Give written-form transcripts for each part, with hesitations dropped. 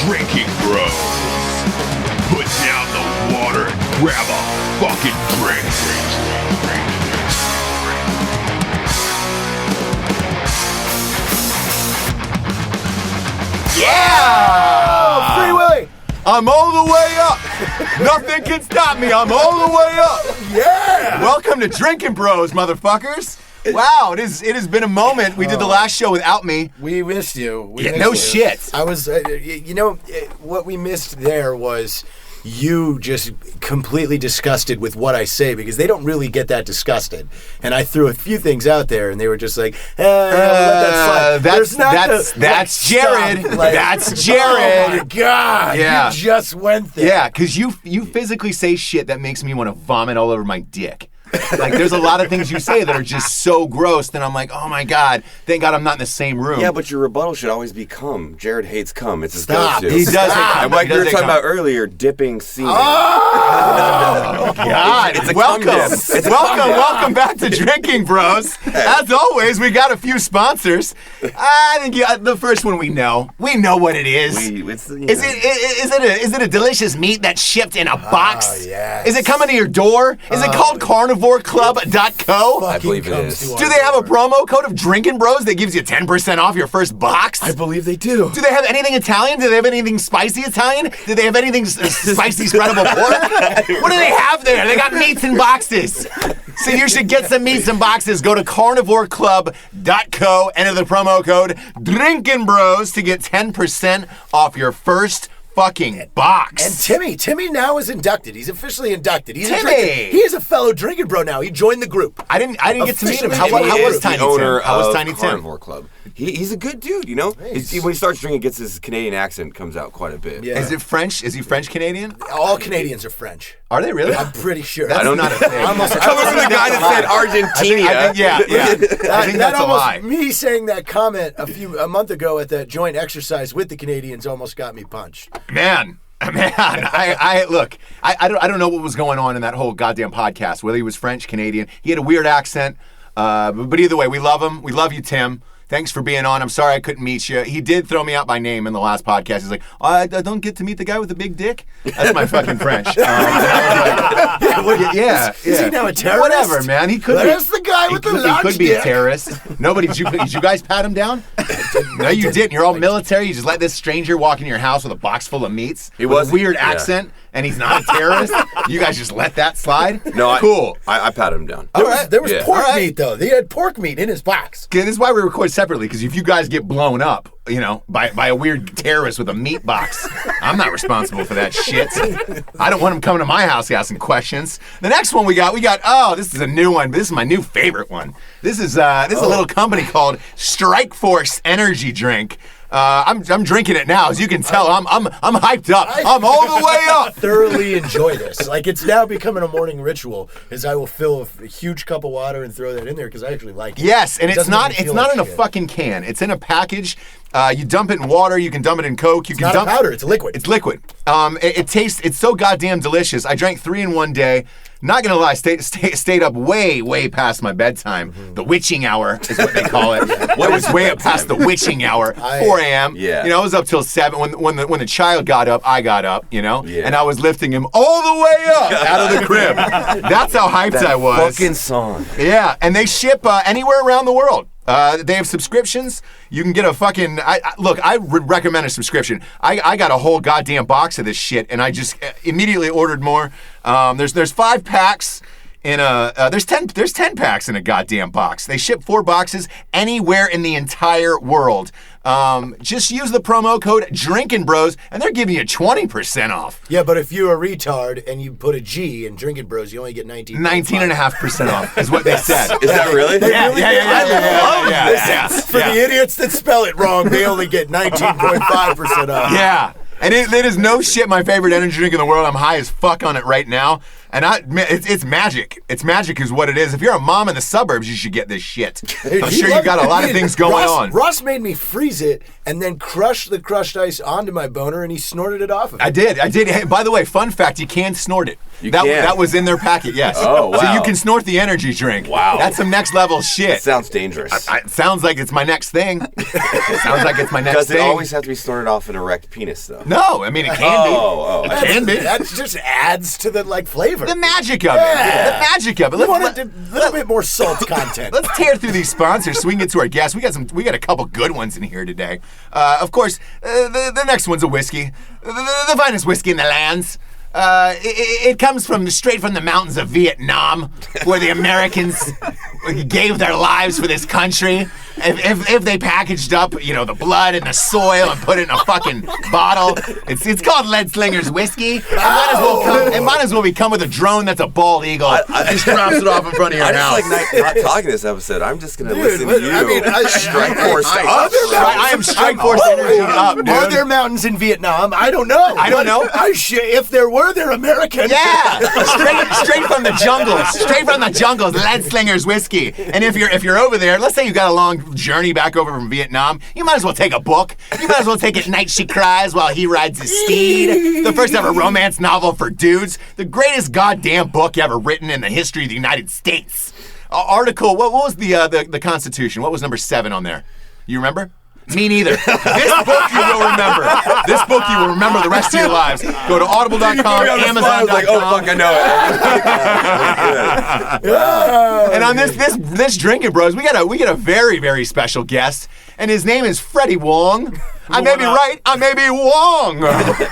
Drinking Bros. Put down the water and grab a fucking drink. Yeah! Free Willy! I'm all the way up. Nothing can stop me. I'm all the way up. Yeah! Welcome to Drinkin' Bros, motherfuckers. Wow, it has been a moment. We did the last show without me. We missed you. No shit. I was, what we missed there was you just completely disgusted with what I say because they don't really get that disgusted. And I threw a few things out there and they were just like, let that slide. That's Jared. That's Jared. Oh my God. Yeah. You just went there. Yeah, because you physically say shit that makes me want to vomit all over my dick. Like, there's a lot of things you say that are just so gross that I'm like, oh my God, thank God I'm not in the same room. Yeah, but your rebuttal should always be cum. Jared hates cum. It's his Stop. go-to. He does hate cum. And like He you does were hate talking cum. about earlier, dipping semen. Oh, God. It's a welcome. cum dip. Welcome back to Drinking Bros. As always, we got a few sponsors. I think the first one we know. We know what it is. Is it a delicious meat that's shipped in a box? Oh, yes. Is it coming to your door? Is it called CarnivoreClub.co? I believe it is. Do they have a promo code of Drinkin' Bros that gives you 10% off your first box? I believe they do. Do they have anything Italian? Do they have anything spicy Italian? Do they have anything spicy spreadable pork? What do they have there? They got meats in boxes. So you should get some meats in boxes. Go to CarnivoreClub.co, enter the promo code Drinkin' Bros to get 10% off your first fucking box. And Timmy now is inducted. He's officially inducted. He is a fellow drinking bro now. He joined the group. I didn't get to meet him. How He was is Tiny the owner Tim? How was of Tiny Tim? Carnivore Club. He's a good dude, you know? Nice. When he starts drinking, gets his Canadian accent comes out quite a bit. Yeah. Is it French? Is he French Canadian? All Canadians are French. Are they really? I'm pretty sure. That's not a thing. Coming from the guy that said Argentina. I think that's a lie. Me saying that comment a month ago at that joint exercise with the Canadians almost got me punched. Man, I look. I don't know what was going on in that whole goddamn podcast. Whether he was French, Canadian, he had a weird accent. But either way, we love him. We love you, Tim. Thanks for being on. I'm sorry I couldn't meet you. He did throw me out by name in the last podcast. He's like, I don't get to meet the guy with the big dick. That's my fucking French. Yeah. Is he now a terrorist? Whatever, man. He could be. That's the guy with the large He could be dick. a terrorist. Nobody. Did you guys pat him down? No, you didn't. You're all military. You just let this stranger walk in your house with a box full of meats. He with was a weird accent, and he's not a terrorist. You guys just let that slide? No, cool. I patted him down. There was Yeah. pork All right. meat, though. They had pork meat in his box. Okay, this is why we record separately, because if you guys get blown up, by a weird terrorist with a meat box, I'm not responsible for that shit. I don't want him coming to my house asking questions. The next one we got, this is a new one, but this is my new favorite one. This is a little company called Strike Force Energy Drink. I'm drinking it now, as you can tell. I'm hyped up. I'm all the way up. Thoroughly enjoy this. Like, it's now becoming a morning ritual, as I will fill a huge cup of water and throw that in there because I actually like it. Yes, and It it's doesn't not make me feel in like a shit. fucking can. It's in a package. You dump it in water. You can dump it in Coke. You It's can not dump a powder. It's a liquid. It's liquid. It tastes. It's so goddamn delicious. I drank 3 in one day. Not gonna lie, stayed up way past my bedtime. Mm-hmm. The witching hour is what they call it. What was way up past the witching hour? 4 a.m. Yeah. I was up till 7. When the child got up, I got up. Yeah. And I was lifting him all the way up out of the crib. That's how hyped I was. Fucking song. Yeah, and they ship anywhere around the world. They have subscriptions. You can get a fucking... I would recommend a subscription. I got a whole goddamn box of this shit, and I just immediately ordered more. There's 5 packs in a... there's 10 packs in a goddamn box. They ship 4 boxes anywhere in the entire world. Just use the promo code Drinkin' Bros, and they're giving you 20% off. Yeah, but if you're a retard and you put a G in Drinkin' Bros, you only get 19.5% off is what they said. Is that really? Yeah. For the idiots that spell it wrong, they only get 19.5% off. Yeah. And it is no shit my favorite energy drink in the world. I'm high as fuck on it right now. And it's magic. It's magic is what it is. If you're a mom in the suburbs, you should get this shit. I'm sure you got a lot of things going on. Ross made me freeze it and then crush the crushed ice onto my boner, and he snorted it off of it. I did. Hey, by the way, fun fact, you can snort it. That was in their packet, yes. Oh, wow. So you can snort the energy drink. Wow. That's some next level shit. It sounds dangerous. It sounds like it's my next thing. It sounds like it's my next Does thing. it always have to be snorted off an erect penis, though? No, I mean, it can be. It can be. That just adds to the flavor. The magic of it. The magic of it. We want a little bit more salt content. Let's tear through these sponsors so we can get to our guests. We got a couple good ones in here today. Of course, the next one's a whiskey. The finest whiskey in the lands. It comes straight from the mountains of Vietnam, where the Americans gave their lives for this country. If they packaged up, the blood and the soil and put it in a fucking bottle, it's called Lead Slinger's whiskey. It might as well come with a drone that's a bald eagle. Just drops it off in front of your house. I just like not talking this episode. I'm just gonna listen to you. I mean, Strike Force. I am Strike Force energy up, dude. Are there mountains in Vietnam? I don't know. If there were, they're American. Yeah, straight from the jungles. Straight from the jungles, Lead Slinger's whiskey. And if you're over there, let's say you got a long journey back over from Vietnam, you might as well take a book. You might as well take At Night She Cries While He Rides His Steed, the first ever romance novel for dudes, the greatest goddamn book ever written in the history of the United States. Article, what was the Constitution? What was number 7 on there? You remember? Me neither. This book you will remember. This book you will remember the rest of your lives. Go to audible.com, Amazon.com. I was like, oh, fuck, I know it. And on this Drinkin' Bros, we get a very, very special guest, and his name is Freddy Wong. I may be right, I may be Wong.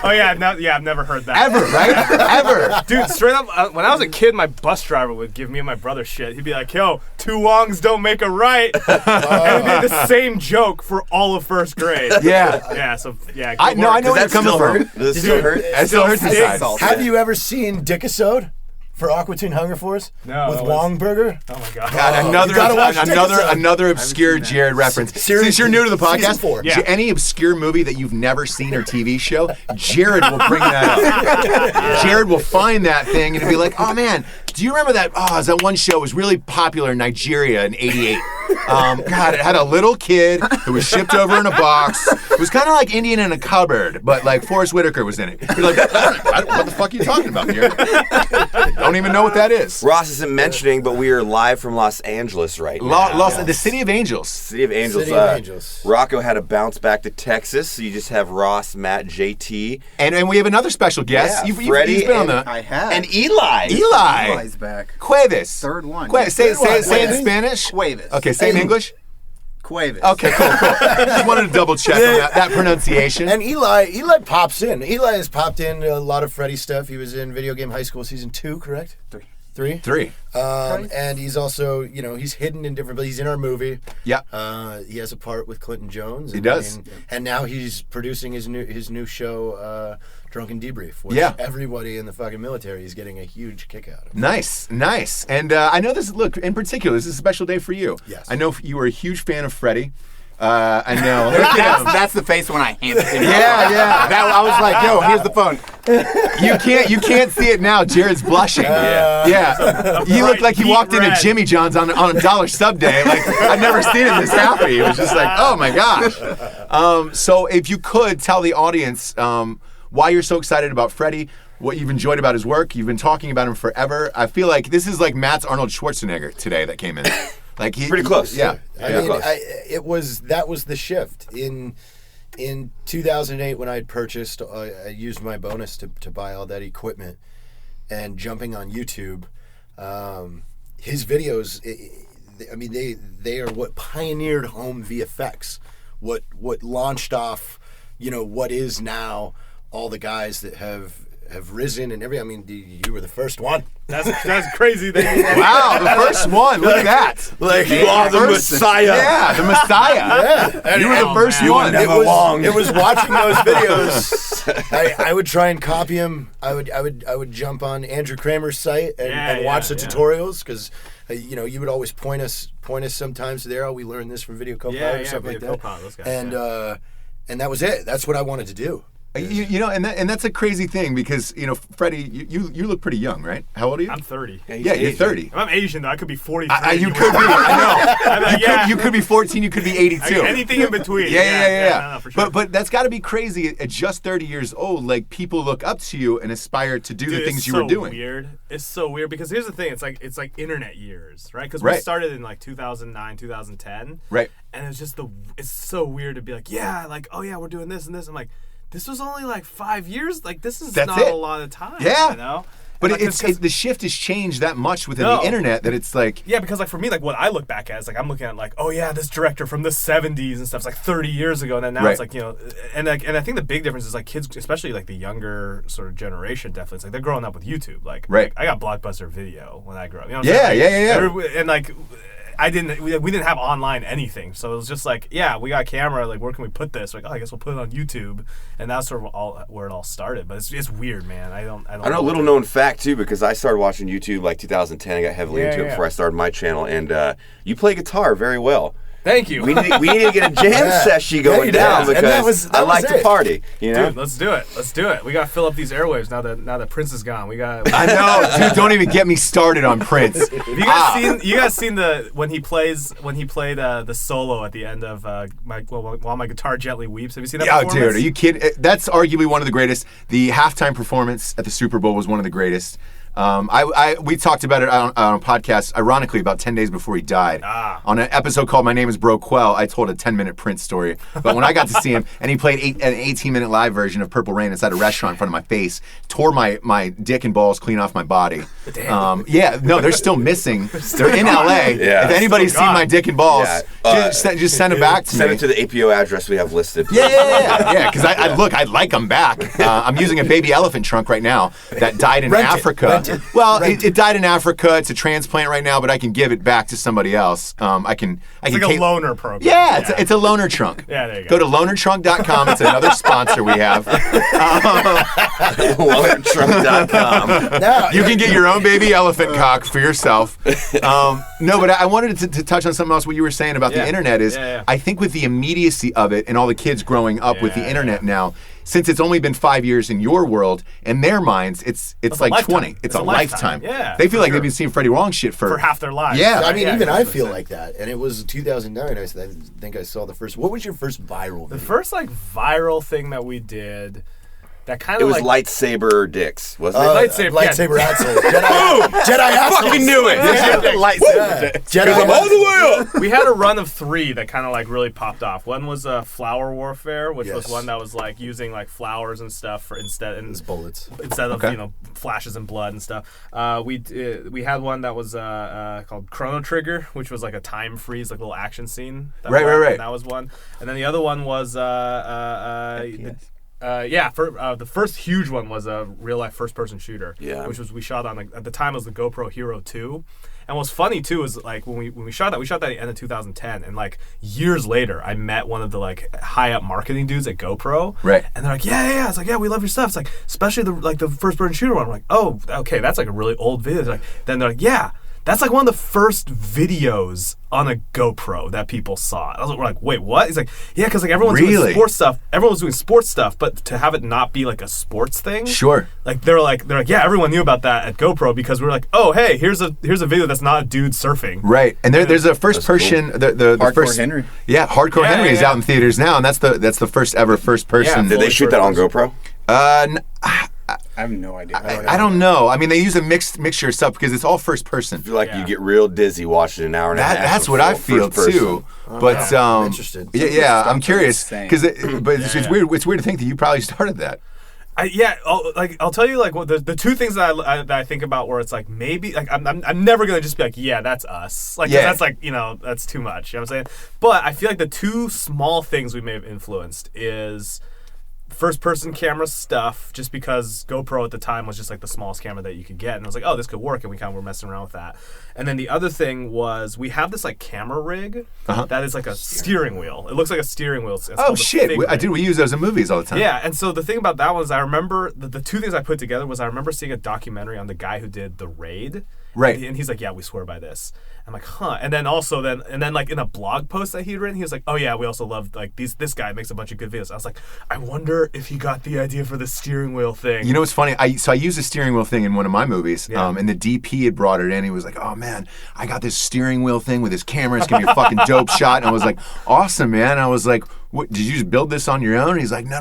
Oh yeah, I've never heard that. Ever, right? Ever. Dude, straight up, when I was a kid, my bus driver would give me and my brother shit. He'd be like, yo, 2 Wongs don't make a right. And it'd be the same joke for all of first grade. Yeah. Yeah, so, yeah. I know where you're coming from. Does it still hurt? It still hurts inside. Have you ever seen Dickisode for Aqua Teen Hunger Force? No. With Wong Burger? Oh my god. God, another obscure Jared reference. Since you're new to the podcast, Season 4. Yeah. any obscure movie that you've never seen or TV show, Jared will bring that up. Jared will find that thing and be like, oh man, do you remember that? Oh, that one show was really popular in Nigeria in '88. God, it had a little kid who was shipped over in a box. It was kind of like Indian in a cupboard, but like Forrest Whitaker was in it. You're like, what the fuck are you talking about here? Don't even know what that is. Ross isn't mentioning, but we are live from Los Angeles right now. The City of Angels. City of Angels. City of Angels. Rocco had to bounce back to Texas, so you just have Ross, Matt, JT. And we have another special guest. Yeah, Freddie Freddie been on and- the... I have. And Eli. Eli's back. Cuevas. Third one. Say it in Cuevas. Spanish. Cuevas. Okay, say it in English. Cuevas. Okay, cool. Just wanted to double check on that pronunciation. And Eli pops in. Eli has popped in a lot of Freddy stuff. He was in Video Game High School Season 2, correct? 3? 3. And he's also, he's hidden in different, but he's in our movie. Yeah. He has a part with Clinton Jones. He does. And now he's producing his new show, Drunken Debrief, which everybody in the fucking military is getting a huge kick out of. Nice. And I know this, look, in particular, this is a special day for you. Yes. I know you were a huge fan of Freddy. I know. That's the face when I handed it. Yeah. I was like, yo, here's the phone. You can't see it now. Jared's blushing. Yeah. He looked like he walked into Jimmy John's on a dollar sub day. Like I've never seen him this happy. It was just like, oh my gosh. So if you could tell the audience why you're so excited about Freddy, what you've enjoyed about his work. You've been talking about him forever. I feel like this is like Matt's Arnold Schwarzenegger today that came in. Like Pretty close. Yeah. That was the shift in 2008 when I had purchased. I used my bonus to buy all that equipment, and jumping on YouTube, his videos. They are what pioneered home VFX. What launched off, what is now all the guys that have risen and you were the first one. That's crazy. Wow, the first one. Look at that. Like You are the Messiah. Yeah, the Messiah. Yeah. You were the first one. It was watching those videos. I would try and copy him. I would jump on Andrew Kramer's site and watch the tutorials because you would always point us sometimes there. We learned this from Video Copilot or something like that. Those guys, and that was it. That's what I wanted to do. You know, and that's a crazy thing because Freddie, you look pretty young, right? How old are you? I'm 30. Yeah, you're 30. I'm Asian though. I could be 43. You could be. I know. You could be 14. You could be 82. Anything in between. Yeah. No, for sure. But that's got to be crazy at just 30 years old. Like people look up to you and aspire to do the things you were doing. It's so weird because here's the thing. It's like internet years, right? Because we started in like 2009, 2010. Right. And it's so weird to be like, we're doing this and this. I'm like, this was only like 5 years. Like this is not a lot of time. Yeah. You know. But like, the shift has changed that much within the internet that it's like... Yeah, because like for me, like what I look back at is like I'm looking at like, oh yeah, this director from the 70s and stuff. It's like 30 years ago. And then now it's like, and I think the big difference is like kids, especially like the younger sort of generation, definitely, it's like they're growing up with YouTube. Like I got Blockbuster Video when I grew up. You know what I'm saying? And like... we didn't have online anything, so it was just like, we got a camera, like where can we put this? Like, I guess we'll put it on YouTube, and that's sort of where it all started. But it's weird, man. I don't know. A little known fact too, because I started watching YouTube like 2010. I got heavily into it before I started my channel, and you play guitar very well. Thank you. We need to get a jam session going down because I like to party. You know, dude, let's do it. We got to fill up these airwaves now that Prince is gone. I know, dude. Don't even get me started on Prince. Have you guys seen when he played the solo at the end of While My Guitar Gently Weeps? Have you seen that? Oh, dude, are you kidding? That's arguably one of the greatest. The halftime performance at the Super Bowl was one of the greatest. We talked about it on a podcast, ironically, about 10 days before he died. On an episode called My Name is Bro Quell, I told a 10-minute Prince story. But when I got to see him, and he played an 18-minute live version of Purple Rain inside a restaurant in front of my face, tore my dick and balls clean off my body. They're still missing. They're in L.A. If anybody's seen my dick and balls, just send it back to me. Send it to the APO address we have listed. Yeah, because I like them back. I'm using a baby elephant trunk right now that died in Africa. Well, it died in Africa. It's a transplant right now, but I can give it back to somebody else. It's like a loaner program. Yeah, it's a loaner trunk. Yeah, there you go. Go to loanertrunk.com. It's another sponsor we have. Loanertrunk.com. You can get your own baby elephant cock for yourself. No, but I wanted to touch on something else. What you were saying about the internet is, I think with the immediacy of it and all the kids growing up with the internet now, since it's only been 5 years in your world, in their minds, it's like 20. It's a lifetime. Yeah, they feel like they've been seeing Freddie Wong shit for half their lives. Yeah. I mean, even I feel like that. And it was 2009, I think I saw the first. What was your first viral video? The first viral thing that we did that kind it of was lightsaber dicks, wasn't it? Lightsaber assholes. Jedi assholes. Fucking knew it. Lightsaber dicks. Jedi I'm all the way up. We had a run of 3 that kind of really popped off. One was flower warfare, which was one that was using flowers and stuff instead of flashes and blood and stuff. We had one that was called Chrono Trigger, which was a time freeze, little action scene. Right. That was one, and then the other one was the first huge one was a real life first person shooter. Yeah, which was we shot on at the time it was the GoPro Hero 2. And what's funny too is when we shot that at the end of 2010, and years later I met one of the high up marketing dudes at GoPro. Right. And they're like, yeah. It's we love your stuff. It's especially the first person shooter one. I'm like, oh, okay, that's a really old video. Then they're like, yeah. That's one of the first videos on a GoPro that people saw. We're like, wait, what? He's like, yeah, because everyone's doing sports stuff. Everyone's doing sports stuff, but to have it not be a sports thing. Sure. They're like, yeah, everyone knew about that at GoPro because we were like, oh, hey, here's a video that's not a dude surfing. Right, and there's a first person, cool. the Hardcore first Henry. Yeah, Hardcore Henry is out in theaters now, and that's the first ever first person. Yeah, did they shoot that on GoPro? I have no idea. I don't know. I mean, they use a mixture of stuff because it's all first person. I feel like you get real dizzy watching an hour and a half. That's what I feel too. But I'm interested. Yeah, I'm curious because it's weird. It's weird to think that you probably started that. I'll tell you the 2 things that I think about where it's maybe I'm never gonna just be yeah, that's us that's that's too much, you know what I'm saying? But I feel the 2 small things we may have influenced is first person camera stuff, just because GoPro at the time was just the smallest camera that you could get, and I was oh, this could work, and we kind of were messing around with that. And then the other thing was we have this camera rig that is a steering wheel. It looks like a steering wheel. Oh shit! We use those in movies all the time. Yeah, and so the thing about that was I remember the 2 things I put together was I remember seeing a documentary on the guy who did The Raid. Right. And he's like, yeah, we swear by this. I'm like, huh. And then like in a blog post that he'd written, he was like, oh yeah, we also love like this guy makes a bunch of good videos. I was like, I wonder if he got the idea for the steering wheel thing. You know what's funny? I used a steering wheel thing in one of my movies, Yeah. and the DP had brought it in. He was like, "Oh man, I got this steering wheel thing with this camera. It's gonna be a fucking dope shot." And I was like, "Awesome, man!" And I was like, "What? Did you just build this on your own?" And he's like, "No,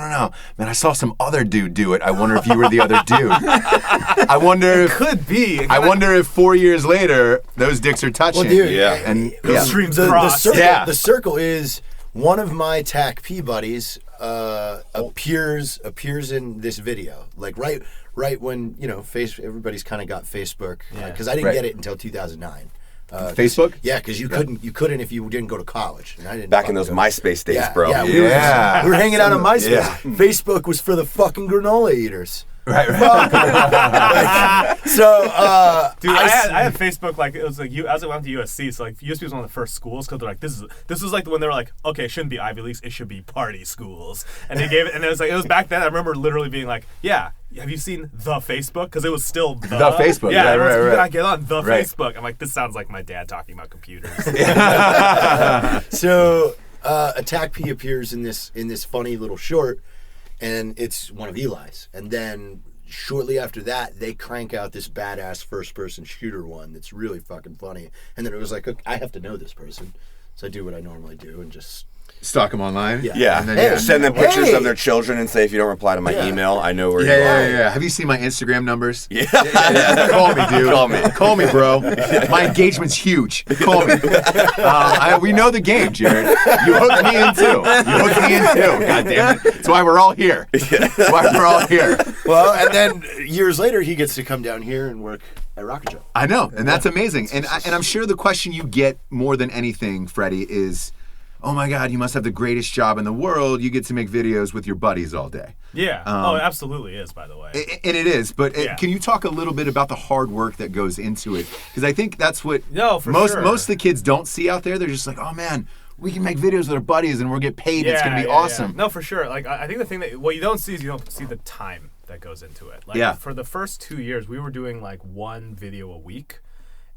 man. I saw some other dude do it. I wonder if you were the other dude. I wonder if Could be. I wonder if 4 years later those dicks are touching." Well, dude, Yeah. And Streams the cross. circle, Yeah. the circle is one of my TAC P buddies appears in this video, like right when everybody's kind of got Facebook because I didn't Right. get it until 2009. Facebook? Yeah, because you couldn't if you didn't go to college. And I didn't. Back in those fucking go. MySpace days, Yeah, bro. Yeah, Yeah. we were hanging out on MySpace. Yeah. Facebook was for the fucking granola eaters. right. So, Dude, I had Facebook, like, it was like, as I went to USC, so like USC was one of the first schools, because they're like, this was like when they were like, okay, it shouldn't be Ivy Leagues, it should be party schools. And they gave it, and it was back then, I remember literally being like, yeah, have you seen the Facebook? Because it was still the Facebook, Yeah, right, everyone's like, right. you gotta get on the Right. Facebook. I'm like, this sounds like my dad talking about computers. So Attack P appears in this funny little short, and it's one of Eli's. And then shortly after that, they crank out this badass first-person shooter one that's really fucking funny. And then it was like, okay, I have to know this person, so I do what I normally do and just Stalk them online. Yeah. Yeah. And then, Send them pictures Hey. of their children and say, if you don't reply to my Yeah. email, I know where you Yeah, are. yeah, yeah. Have you seen my Instagram numbers? Yeah. Call me, dude. Call me. bro. My engagement's huge. Call me. We know the game, Jared. You hooked me in too. God damn it. That's why we're all here. That's why we're all here. well. And then years later, he gets to come down here and work at Rocket Joe. I know, and that's amazing. And I'm sure the question you get more than anything, Freddie, is, oh my God, you must have the greatest job in the world. You get to make videos with your buddies all day. Yeah. Oh, it absolutely is, by the way. And it is, but Yeah. can you talk a little bit about the hard work that goes into it? Because I think that's what No, for most sure. of the kids don't see out there. They're just like, oh man, we can make videos with our buddies and we'll get paid. It's going to be awesome. No, for sure. Like, I think the thing that what you don't see is you don't see the time that goes into it. Like, Yeah. for the first 2 years, we were doing like one video a week.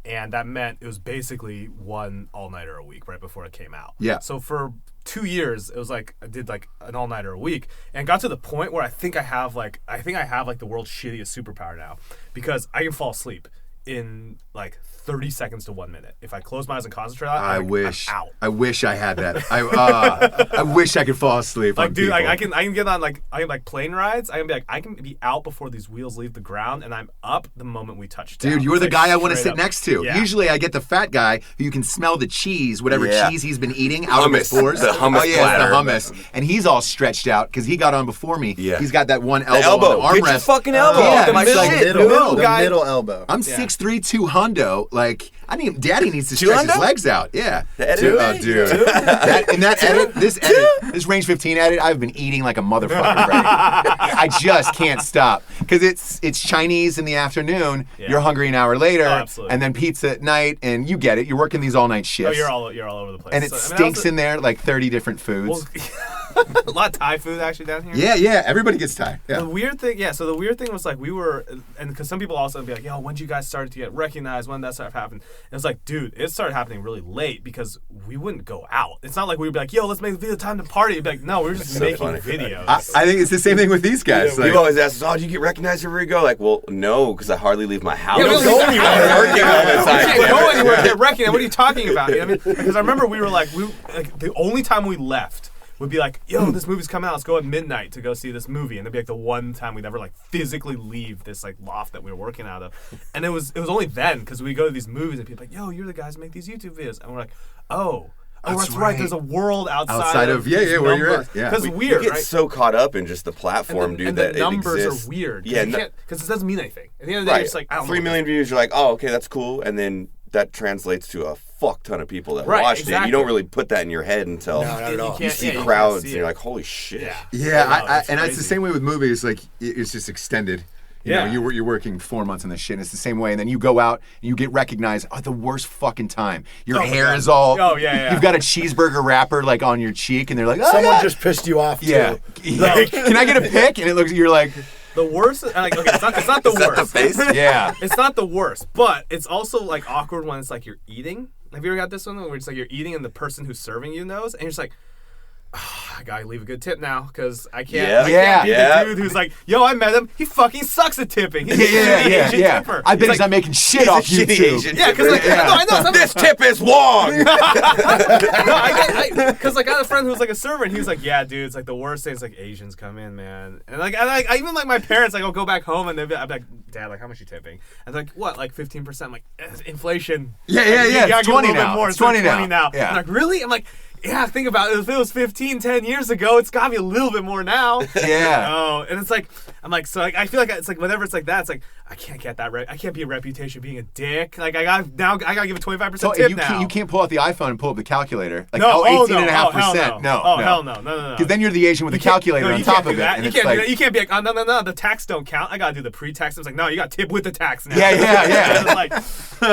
And that meant it was basically one all-nighter a week right before it came out. Yeah. So for 2 years, it was like I did like an all-nighter a week, and got to the point where I think I have like the world's shittiest superpower now, because I can fall asleep in like 30 seconds to 1 minute. If I close my eyes and concentrate on it, I'm out. I wish I had that. I wish I could fall asleep. Like, on dude, people. I can get on like plane rides. I can be out before these wheels leave the ground, and I'm up the moment we touch down. Dude, you're the Like, guy I want to straight sit up. next to. Yeah. Usually I get the fat guy who you can smell the cheese, whatever Yeah. cheese he's been eating out of his Hummus. pores. The hummus oh, yeah, platter. the hummus. And he's all stretched out because he got on before me. Yeah. He's got that one The elbow on the Get your armrest. fucking elbow Yeah, off my it's like shit. Middle elbow. I'm 6'3", 200. Like, Daddy needs to Two stretch his hundo? legs out. Yeah. The edit Dude, bay? dude. This Range 15 edit, I've been eating like a motherfucker, Freddie. I just can't stop because it's Chinese in the afternoon. Yeah. You're hungry an hour later, absolutely. and then pizza at night, and you get it. You're working these all night Oh, shifts. you're all over the place. and it So, I mean, stinks also- in there like 30 different foods. Well, a lot of Thai food actually down here. yeah. Everybody gets tired. Yeah. The weird thing, so the weird thing was like we were, and because some people also be like, yo, when did you guys start to get recognized? When did that start happening? And it's like, dude, it started happening really late because we wouldn't go out. It's not like we'd be like, yo, let's make a video, time to party. You'd be like, no, we're just so making funny. videos. I think it's the same thing with these guys. Like, People always ask us, oh, do you get recognized everywhere you go? Like, well, no, because I hardly leave my house. Yeah, we don't I'm go anywhere. working all the We time. can't go anywhere to get recognized. What are you talking about? You know what I mean? Because I remember we were like, the only time we left would be like, yo, this movie's coming out. Let's go at midnight to go see this movie. And it'd be like the one time we'd ever like physically leave this like loft that we were working out of. And it was only then, because we go to these movies and people are like, yo, you're the guys who make these YouTube videos. And we're like, oh, that's right. right. There's a world Outside of- these where you're numbers. at. Yeah. Because We weird, get right? so caught up in just the platform, dude, and that the it numbers exists. are weird. Yeah, Because it doesn't mean anything. At the end of the day, right. it's like, I don't know. 3 million views, you're like, oh, okay, that's cool. And then that translates to a fuck ton of people that Right, watched it. exactly. You don't really put that in your head until No, not at all. you see you can't crowds see and you're it. like, holy shit. Yeah. Yeah, I know, and it's it's the crazy. same way with movies. Like, it's just extended. You know, Yeah. you're working 4 months on this shit, and it's the same way. And then you go out and you get recognized at the worst fucking time. Your Oh my hair God. is all. Oh, yeah. You've got a cheeseburger wrapper like on your cheek, and they're like, oh, Someone yeah. just pissed you off. Yeah. Too. Can I get a pic? And it looks. You're like, The worst, like, okay, it's not the worst. The face? Yeah. It's not the worst, but it's also like awkward when it's like you're eating. Have you ever got this one where it's like you're eating and the person who's serving you knows, and you're just like, oh, I gotta leave a good tip now because I can't be the dude who's like, yo, I met him. He fucking sucks at tipping. He's an Asian tipper. I bet he's like, not making shit off YouTube. Yeah, because like, I know. This tip is Wong. Because I got a friend who's like a server, and he was like, yeah, dude, it's like the worst thing is like Asians come in, man. And like, I even like my parents, like, I'll go back home and I'm like, Dad, like, how much you tipping? And they're like, what, like 15%? I'm like, inflation. Yeah. It's 20 now. More. It's 20 now. Yeah. I'm like, really? I'm like, yeah, think about it. If it was 15, 10 years ago, it's gotta be a little bit more now. Yeah. Oh, and it's like, I'm like, so like, I feel like it's like whenever it's like that, it's like I can't get that. I can't be a reputation being a dick. Like I gotta give a 25% tip now. You can't pull out the iPhone and pull up the calculator. Like, no, 18.5%. No. Oh, hell no. Because then you're the Asian with the calculator on top of it. And you can't do that. You can't be like, oh, no, the tax don't count. I gotta do the pre-tax. It's like, no, you got tip with the tax now. Yeah. Like,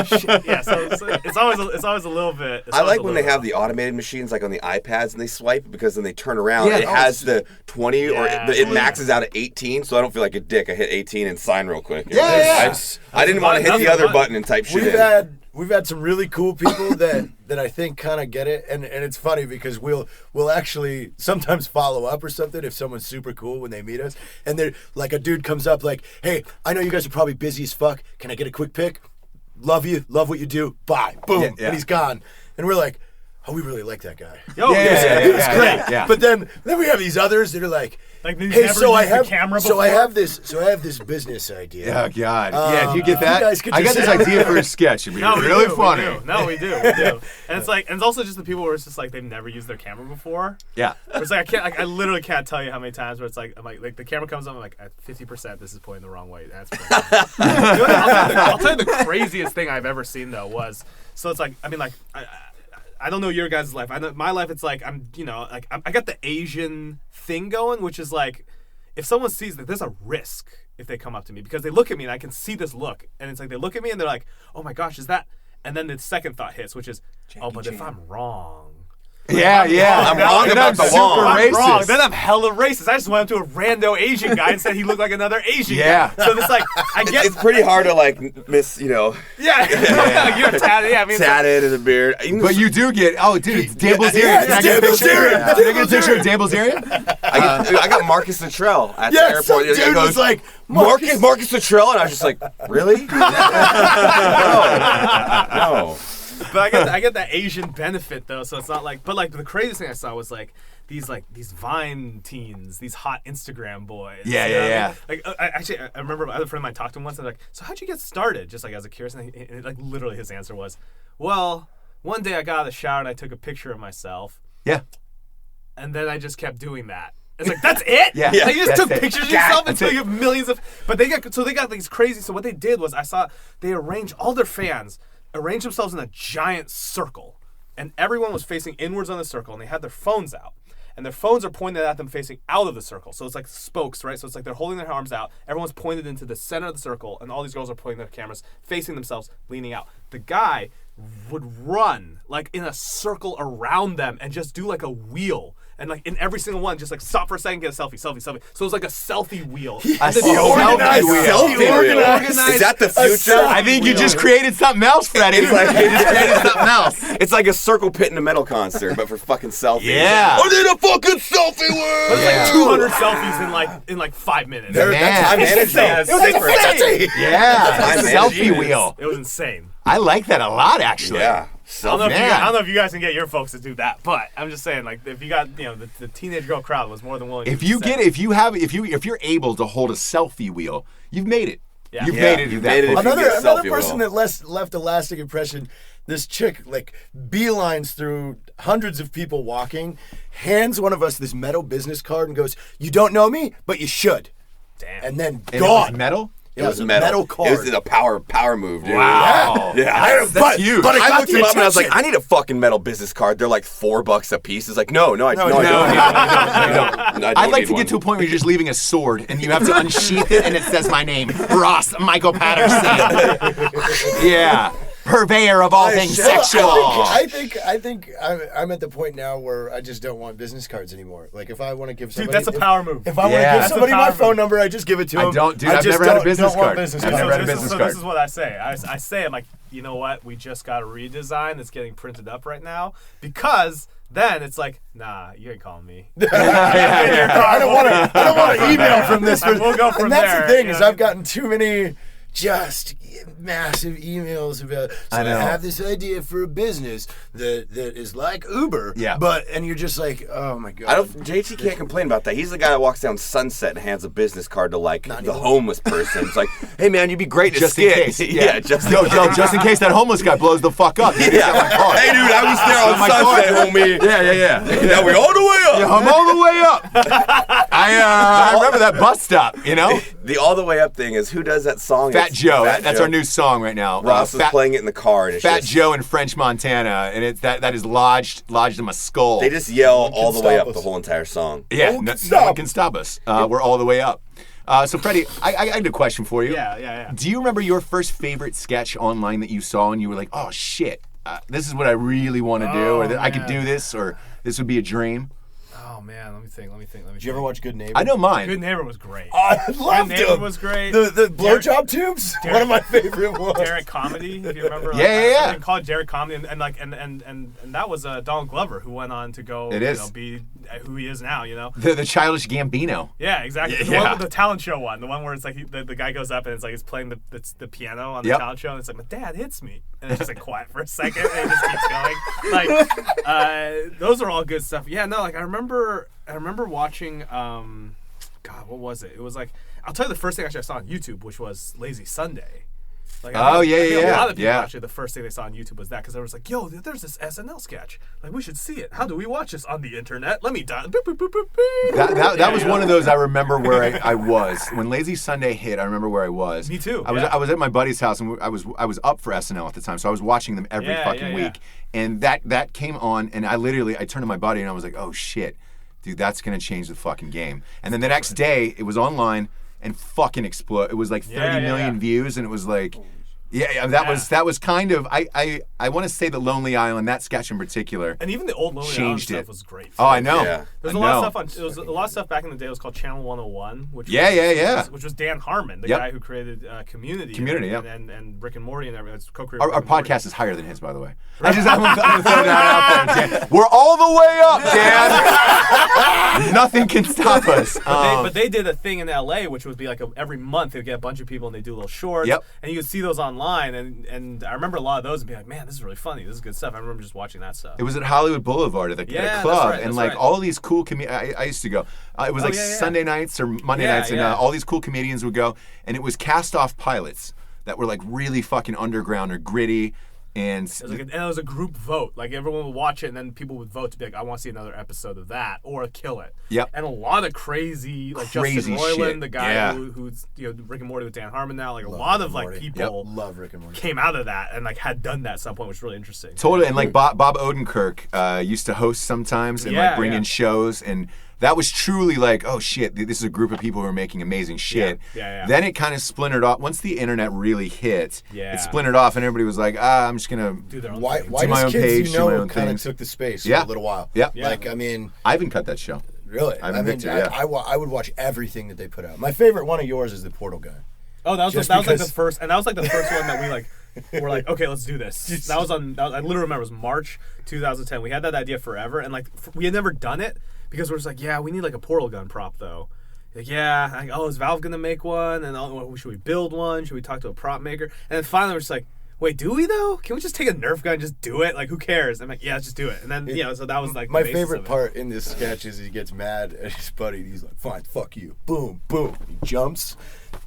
shit. Yeah. So it's always a little bit. I like when they have the automated machines like on the iPads and they swipe because then they turn around. Yeah, it has the 20 or it maxes out at 18, so I don't feel like a dick. I hit 18 and sign real quick. I didn't want to hit the other button and type shit in. We've had some really cool people that I think kind of get it, and it's funny because we'll actually sometimes follow up or something if someone's super cool when they meet us, and they're like a dude comes up like, hey, I know you guys are probably busy as fuck. Can I get a quick pic? Love you, love what you do. Bye, boom, and he's gone, and we're like, oh, we really like that guy. It's great. Yeah. But then we have these others that are like, hey, so I have this business idea. Oh God! Yeah, do you get that? I got this idea for a sketch. It'd be really funny. We do. And it's like, and it's also just the people where it's just like they've never used their camera before. Yeah. It's like I literally can't tell you how many times where it's like I'm like the camera comes up, I'm like at 50%, this is pointing the wrong way. That's I'll tell you the craziest thing I've ever seen though was so it's like I don't know your guys' life. I know my life. It's like I got the Asian thing going, which is like if someone sees that, there's a risk if they come up to me because they look at me and I can see this look, and it's like they look at me and they're like, oh my gosh, is that? And then the second thought hits, which is, but if I'm wrong. Yeah. I'm wrong about the super Wong. racist. Then I'm hella racist. I just went up to a rando Asian guy and said he looked like another Asian Yeah. guy. So it's like, I get... It's pretty hard to like miss, Yeah. You're tatted. Yeah, I mean... Tatted and a beard. But you do get... Oh, dude, it's Dan Bilzerian. Yeah, it's Dan Bilzerian. Can I get a picture of Dan Bilzerian? I got Marcus Luttrell at the airport. Some dude was like, Marcus Luttrell? And I was just like, really? No. But I get that Asian benefit though, so it's not like. But like the craziest thing I saw was like these Vine teens, these hot Instagram boys. Yeah. Like I remember I had a friend of mine talked to him once and like, so how'd you get started? Just like as a curious, and like literally his answer was, well, one day I got out of the shower and I took a picture of myself. Yeah. And then I just kept doing that. It's like that's it. Yeah. Like, you just took That's it. pictures of yourself until it. you have millions of. But they got these crazy. So what they did was I saw they arranged all their fans. Arranged themselves in a giant circle, and everyone was facing inwards on the circle, and they had their phones out, and their phones are pointed at them facing out of the circle, so it's like spokes, right? So it's like they're holding their arms out, everyone's pointed into the center of the circle, and all these girls are pointing their cameras, facing themselves, leaning out. The guy would run, like, in a circle around them, and just do, like, a wheel. And like in every single one, just like stop for a second, get a selfie. So it was like a selfie wheel. Organized wheel. Is that the future? I think you just created something else, Freddy. You just created something else. It's like a circle pit in a metal concert, but for fucking selfies. Yeah. I need a fucking selfie wheel. But it's like 200 selfies in like 5 minutes. It's insane. It was insane. Yeah. Selfie wheel. It was insane. I like that a lot, actually. Yeah. I don't know if you guys can get your folks to do that, but I'm just saying, like, if you got, the teenage girl crowd was more than willing. If you're able to hold a selfie wheel, you've made it. Yeah. You've made it to that point. Another person that left a lasting impression. This chick like beelines through hundreds of people walking, hands one of us this metal business card and goes, "You don't know me, but you should." Damn. And then And gone. it was metal? It was a metal card. It was a power move, dude. Wow. Yeah. That's huge. But I looked him up and I was like, I need a fucking metal business card. They're like $4 a piece. It's like, no, I don't. I'd like to get to a point where you're just leaving a sword and you have to unsheath it and it says my name, Ross Michael Patterson. Yeah. purveyor of all things sexual. I think I'm at the point now where I just don't want business cards anymore. Like if I want to give somebody, Dude, that's a power move. If I want to give somebody my phone number, I just give it to them. I don't, dude. I've never had a business card. Business I've never had a business card. This is what I say. I say, I'm like, you know what? We just got a redesign that's getting printed up right now because then it's like, nah, you ain't calling me. I don't want to email from this. We'll go from there. And that's the thing is I've gotten too many just massive emails about. So I have this idea for a business that is like Uber. Yeah. And you're just like, oh my god. JT can't complain about that. He's the guy that walks down Sunset and hands a business card to like the homeless person. It's like, hey man, you'd be great to just skit. in case. Yeah, just in case that homeless guy blows the fuck up. Hey dude, I was there on Sunset, homie. Yeah. Now we all the way up. Yeah, I'm all the way up. I remember that bus stop. You know, the all the way up thing is who does that song? Fat Joe. That's our new song right now. Ross was playing it in the car. And it's Fat Joe in French Montana, and that is lodged in my skull. They just yell all the way up the whole entire song. Yeah, no one can stop us. We're all the way up. So Freddie, I had a question for you. Yeah. Do you remember your first favorite sketch online that you saw and you were like, oh shit, this is what I really want to do, or I could do this, or this would be a dream? Oh man, let me think. Did you ever watch Good Neighbor? I know mine. Good Neighbor was great. I loved Good Neighbor him. was great. The blowjob tubes. One of my favorite ones. Derek Comedy, if you remember. Yeah. They called it Derek Comedy, and that was Donald Glover who went on to go. Be who he is now. You know. The childish Gambino. Yeah, exactly. Yeah. The talent show one, the one where it's like the guy goes up and it's like he's playing the piano on the talent show, and it's like my dad hits me, and it's just like quiet for a second, and it just keeps going. Like those are all good stuff. Yeah, no, like I remember watching. God, what was it? It was like I'll tell you the first thing actually I saw on YouTube, which was Lazy Sunday. Like, I think a lot of people actually the first thing they saw on YouTube was that because they was like, "Yo, there's this SNL sketch. Like, we should see it. How do we watch this on the internet? Let me dial." That was one of those I remember where I was when Lazy Sunday hit. I remember where I was. Me too. I was at my buddy's house and I was up for SNL at the time, so I was watching them every fucking week. And that came on, and I turned to my buddy and I was like, "Oh shit, dude, that's gonna change the fucking game." And then the next day, it was online and fucking explode. It was like 30 million views, and it was like. That was kind of I want to say that Lonely Island, that sketch in particular, and even the old Lonely Island stuff was great. Oh, I know. Yeah. There's a lot of stuff there was a lot of stuff back in the day. It was called Channel 101, which was Dan Harmon, the guy who created Community, and Rick and Morty and everything. Co-created our podcast is higher than his, by the way. I'm gonna throw that out there, Dan. We're all the way up, Dan. Nothing can stop us. But they did a thing in LA, which would be like every month they'd get a bunch of people and they do little shorts, and you could see those online. And I remember a lot of those and be like, man, this is really funny. This is good stuff. I remember just watching that stuff. It was at Hollywood Boulevard at the club, and like all these cool I used to go. It was Sunday nights or Monday nights, and all these cool comedians would go, and it was cast-off pilots that were like really fucking underground or gritty. And it was a group vote. Like everyone would watch it, and then people would vote to be like, "I want to see another episode of that," or "Kill it." Yep. And a lot of crazy Justin Roiland, shit. The guy who's Rick and Morty with Dan Harmon now. Like a lot of like people love Rick and Morty. Came out of that and like had done that at some point, which was really interesting. Totally, and like Bob Odenkirk used to host sometimes and like bring in shows, and that was truly like, oh shit, this is a group of people who are making amazing shit. Yeah. Then it kind of splintered off. Once the internet really hit, it splintered off, and everybody was like, I'm just gonna do their own thing. Why does Kids You Know kind of took the space for a little while. Yeah. Like, I mean... I haven't cut that show. Really? I would watch everything that they put out. My favorite one of yours is The Portal Guy. Oh, that was like the first, and that was like the first one that we like... We're like, okay, let's do this. I literally remember it was March 2010. We had that idea forever, and like we had never done it because we're just like, we need like a portal gun prop though. Like, is Valve gonna make one? And should we build one? Should we talk to a prop maker? And then finally we're just like, wait, do we though? Can we just take a Nerf gun and just do it? Like, who cares? I'm like, let's just do it. And then so that was like my favorite part in this sketch is he gets mad at his buddy. And he's like, fine, fuck you. Boom, boom. He jumps.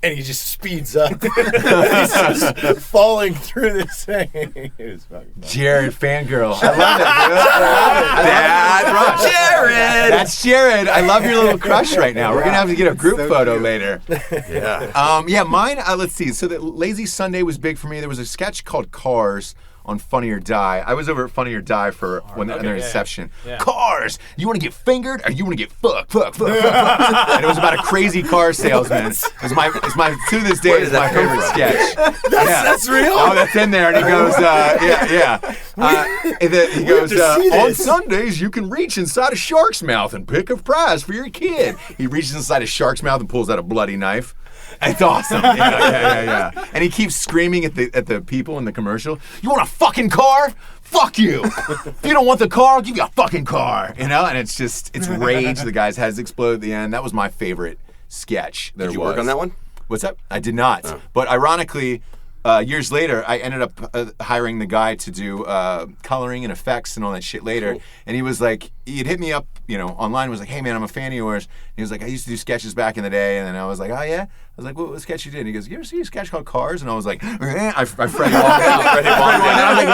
And he just speeds up. He's just falling through this thing. It was fucking fun. Jared, fangirl. I love it, dude. Jared! That's Jared. I love your little crush right now. We're going to have to get a group photo later. Yeah. Mine, let's see. So the Lazy Sunday was big for me. There was a sketch called Cars on Funny or Die. I was over at Funny or Die for when their inception. Yeah. Cars. You want to get fingered or you want to get fucked? And it was about a crazy car salesman. It's my to this day is my favorite sketch. That's real? Oh, that's in there. And he goes, he goes, on Sundays you can reach inside a shark's mouth and pick a prize for your kid. He reaches inside a shark's mouth and pulls out a bloody knife. It's awesome. Yeah. And he keeps screaming at the people in the commercial. You want a fucking car? Fuck you. If you don't want the car, I'll give you a fucking car. And it's rage. The guy's heads explode at the end. That was my favorite sketch. Did you work on that one? What's up? I did not. Oh. But ironically, years later, I ended up hiring the guy to do coloring and effects and all that shit later. Cool. And he was like, he'd hit me up, online. Was like, hey man, I'm a fan of yours. And he was like, I used to do sketches back in the day. And then I was like, oh yeah. I was like, what sketch you did? And he goes, you ever see a sketch called Cars? And I was like, I Freddy Wong out. Freddy Wong out. And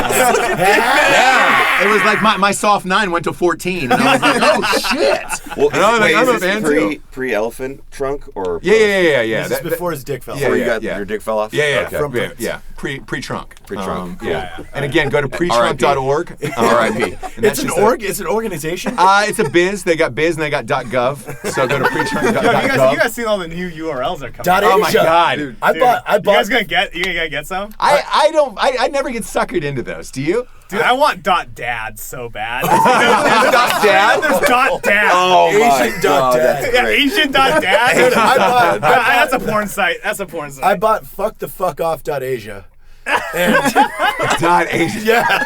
I was like, yeah. It was like my soft 9 went to 14. And I was like, oh shit. Well, I'm a fan too. Pre-elephant trunk or? Yeah. This is before his dick fell off. Before you got your dick fell off? Yeah. Okay. Yeah. Pre-trunk. Pre-trunk. Cool. Yeah. And again, go to pretrunk.org. R.I.P. It's an organization? It's a biz. They got biz and they got .gov. So go to pretrunk.gov. You guys seen all the new URLs that are coming out? Oh my god. Dude, I bought You guys gonna get some? I never get suckered into those. Do you? Dude, I want .dad so bad. .dad? There's .dad. Oh my Asian god. .dad. Yeah, Asian.dad. Dude, That's a porn site. I bought fuckthefuckoff.asia. And Asia. Yeah.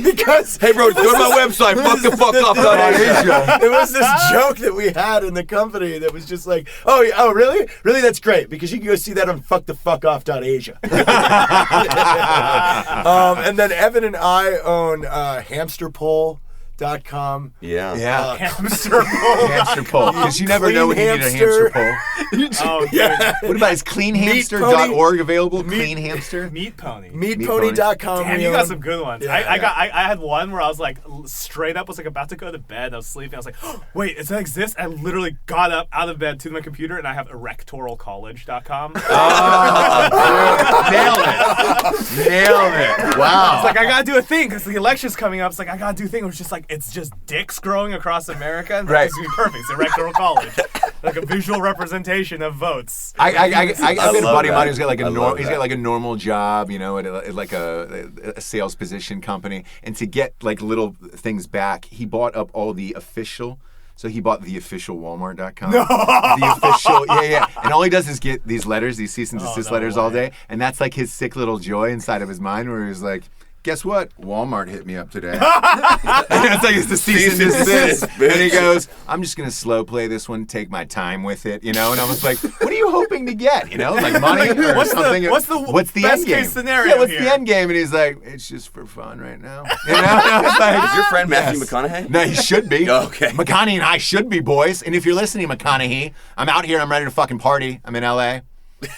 Because hey bro, go to my website, fuckthefuckoff.asia. It was this joke that we had in the company that was just like, oh really? Really, that's great, because you can go see that on fuckthefuckoff.asia. And then Evan and I own hamsterpole.com. Yeah. Hamster pole. Hamster pole. Because you never know when you need a hamster pole. Oh, Yeah. What about is cleanhamster.org available? Clean hamster? Meat pony. Meatpony.com. Damn, you got some good ones. Yeah, I had one where I was like straight up was like about to go to bed. I was sleeping. I was like, oh, wait, does that exist? I literally got up out of bed to my computer and I have erectoralcollege.com. Nailed it. Wow. It's like I gotta do a thing because the election's coming up. It's like I gotta do a thing. It was just like it's just dicks growing across America. And Right. It's gonna be perfect. It's erectoral college, like a visual representation of votes. I got a buddy of mine who's got like he's got like a normal job, at like a sales position company, and to get like little things back, he bought up all the official. So he bought the official Walmart.com. No. The official, yeah. And all he does is get these letters, these cease and desist letters all day, and that's like his sick little joy inside of his mind, where he's like, guess what? Walmart hit me up today. It's like it's the cease and desist. And he goes, I'm just going to slow play this one, take my time with it, And I was like, what are you hoping to get? Like money or What's something? what's the end game? case scenario Yeah, what's here? the end game? And he's like, it's just for fun right now. I was like, Is your friend Matthew McConaughey? No, he should be. Okay. McConaughey and I should be, boys. And if you're listening, McConaughey, I'm out here. I'm ready to fucking party. I'm in LA.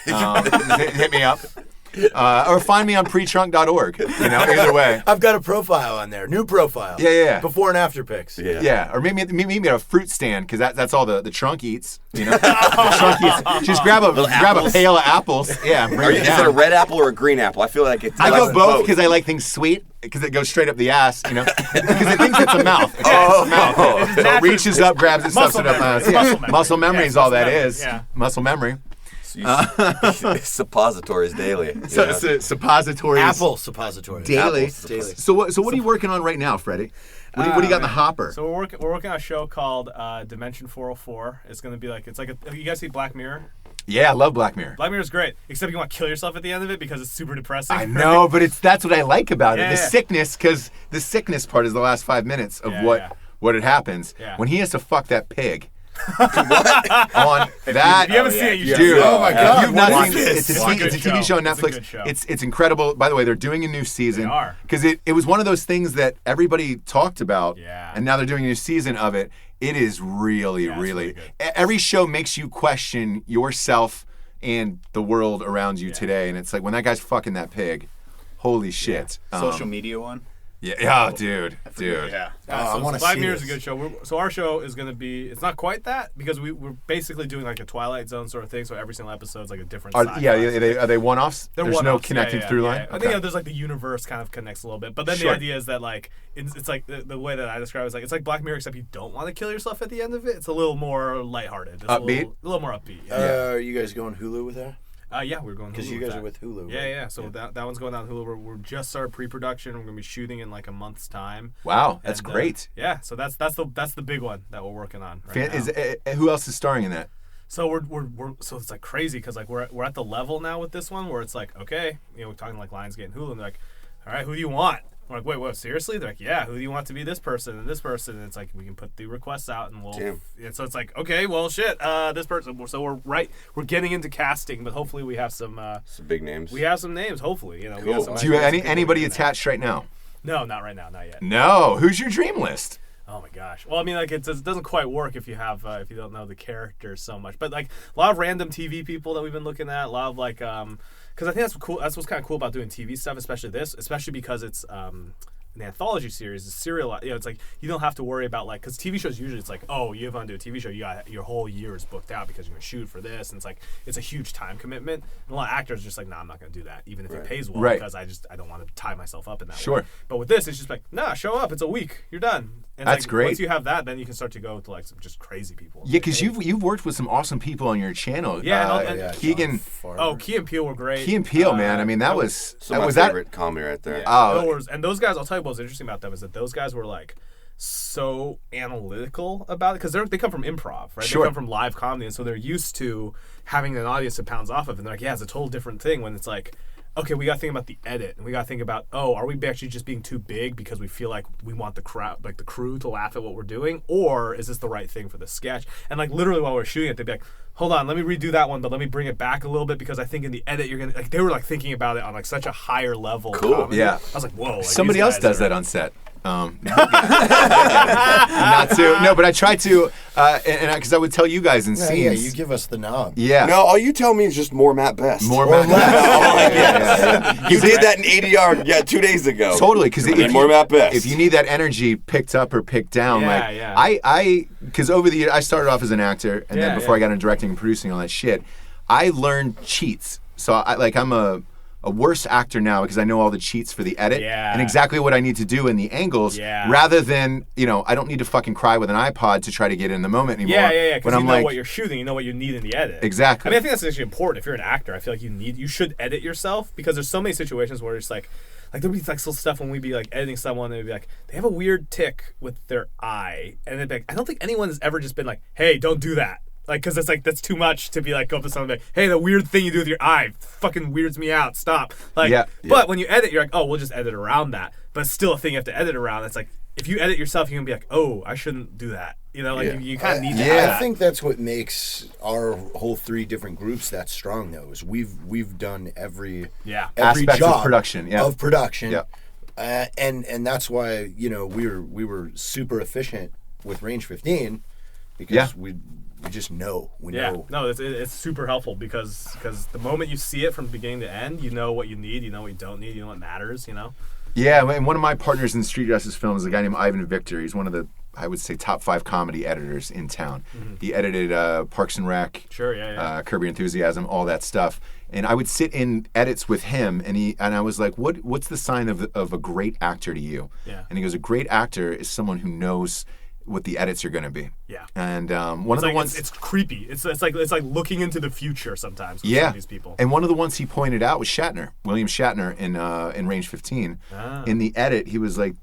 Hit me up. Or find me on pretrunk.org. Either way. I've got a profile on there. New profile. Yeah. Before and after pics. Yeah. Or maybe at a fruit stand, because that's all the trunk eats. The trunk eats. Just grab a pail of apples. Yeah. Is it a red apple or a green apple? I feel like it's. I go both because I like things sweet. Because it goes straight up the ass, Because it thinks it's a mouth. So it reaches up, grabs it, stuffs it up. Muscle memory is all that is. Yeah. Muscle memory. Suppositories daily. Suppositories. Apple suppositories. Daily. Daily. So what are you working on right now, Freddie? What do you got in the hopper? So we're working on a show called Dimension 404. It's gonna be like you guys see Black Mirror? Yeah, I love Black Mirror. Black Mirror is great, except you want to kill yourself at the end of it because it's super depressing. I know, but that's what I like about it. The Yeah. sickness, because the sickness part is the last 5 minutes of what it happens. Yeah. When he has to fuck that pig. On that, If you haven't seen it, you should. dude. Oh my God, You've not what seen is it. this? It's a TV show on It's a Netflix. good show. It's incredible. By the way, they're doing a new season. They are. Because it was one of those things that everybody talked about. Yeah. And now they're doing a new season of it. It is really, really good. Every show makes you question yourself and the world around you today. And it's like when that guy's fucking that pig, holy shit. Social media one. Yeah, dude. Yeah. I want to Black see Mirror is a this. good show. So our show is going to be, it's not quite that, because we're basically doing like a Twilight Zone sort of thing, so every single episode is like a different sci-fi. Are they one-offs? They're There's no one-offs, connecting through line? I think there's like the universe kind of connects a little bit, but then Sure. the idea is that like it's like the way that I describe it is like it's like Black Mirror, except you don't want to kill yourself at the end of it. It's a little more lighthearted. It's Upbeat? a little more upbeat. Yeah, Are you guys going Hulu with that? yeah, we're going Because Hulu you with guys that. are with Hulu. Yeah, right? yeah. So that one's going down Hulu. We're just started pre-production. We're gonna be shooting in like a month's time. Wow, that's And, great. Yeah, so that's the big one that we're working on. Right now. Who else is starring in that? So we're so it's like crazy because like we're at the level now with this one where it's like, okay, we're talking like Lionsgate and Hulu, and they're like, all right, who do you want? We're like, wait, what? Seriously? They're like, yeah. Who do you want to be this person and this person? And it's like we can put the requests out and we'll. Damn. And so it's like, okay, well, shit, this person. So we're getting into casting, but hopefully we have some. Some big names. We have some names. Hopefully, we have Cool. some Do you have ideas of people anybody doing that. attached right now? No, not right now, not yet. No. Who's your dream list? Oh my gosh. Well, I mean, like it doesn't quite work if you if you don't know the characters so much. But like a lot of random TV people that we've been looking at, a lot of like because I think that's cool. That's what's kind of cool about doing TV stuff, especially because it's an anthology series, a serial. It's like you don't have to worry about like because TV shows usually it's like, oh, you have to do a TV show, you got your whole year is booked out because you're gonna shoot for this, and it's like it's a huge time commitment. And a lot of actors are just like, nah, I'm not gonna do that, even if it pays well, Right. because I don't want to tie myself up in that. Sure. way. But with this, it's just like, nah, show up. It's a week. You're done. And That's like, great. Once you have that, then you can start to go to like some just crazy people. Yeah, because you've worked with some awesome people on your channel. Yeah, and Keegan. Key and Peele were great. Key and Peele, man. I mean, that was Some of my was favorite comedy right there. Oh. And those guys, I'll tell you what was interesting about them is that those guys were like so analytical about it because they come from improv, right? Sure. They come from live comedy, and so they're used to having an audience that pounds off of it. And they're like, yeah, it's a total different thing when it's like, okay, we got to think about the edit, and we got to think about, oh, are we actually just being too big because we feel like we want the crowd, like the crew, to laugh at what we're doing, or is this the right thing for the sketch? And like literally while we're shooting it, they'd be like, hold on, let me redo that one, but let me bring it back a little bit because I think in the edit you're gonna like. They were like thinking about it on like such a higher level. Cool. Comedy. Yeah. I was like, whoa. Like, Somebody these else guys does are- that on set. Not to. No, but I try to, and because I would tell you guys in Yeah, scenes. yeah, you give us the knob. Yeah. No, all you tell me is just more Matt Best. More Matt. You did that in 80 yard 2 days ago. Totally, because need more Matt Best. if you need that energy picked up or picked down, Yeah, like yeah. I because over the years I started off as an actor, and then Yeah, before yeah. I got into directing and producing all that shit, I learned cheats. So I'm a worse actor now because I know all the cheats for the edit Yeah. and exactly what I need to do in the angles, Yeah. rather than I don't need to fucking cry with an iPod to try to get in the moment anymore. Yeah. Because When you I'm know like, what you're shooting, you know what you need in the edit. Exactly. I mean, I think that's actually important. If you're an actor, I feel like you should edit yourself because there's so many situations where it's like there'll be like little stuff when we'd be like editing someone and they'd be like, they have a weird tick with their eye, and they'd be like, I don't think anyone has ever just been like, hey, don't do that. Like, because it's like, that's too much to be like, go up to someone and be like, hey, the weird thing you do with your eye fucking weirds me out. Stop. Like, Yeah. But when you edit, you're like, oh, we'll just edit around that. But it's still a thing you have to edit around. It's like, if you edit yourself, you can be like, oh, I shouldn't do that. You kind of need to have I that. think that's what makes our whole 3 different groups that strong, though. Is we've done every Aspects of job production, yeah. of production, Yeah. And that's why we were super efficient with Range 15 because Yeah. we just know Yeah, know. no, it's super helpful because the moment you see it from beginning to end, you know what you need, you know what you don't need, you know what matters, Yeah, and one of my partners in Street Justice Films is a guy named Ivan Victor. He's one of the, I would say, top 5 comedy editors in town. He edited Parks and Rec, Sure, yeah. Curb Your Enthusiasm, all that stuff. And I would sit in edits with him, and I was like, "What's the sign of a great actor to you?" Yeah. And he goes, "A great actor is someone who knows what the edits are going to be." Yeah. And one of the ones, it's creepy. It's like looking into the future sometimes with some yeah, of these people. and one of the ones he pointed out was Shatner, William Shatner in Range 15. In the edit, he was like,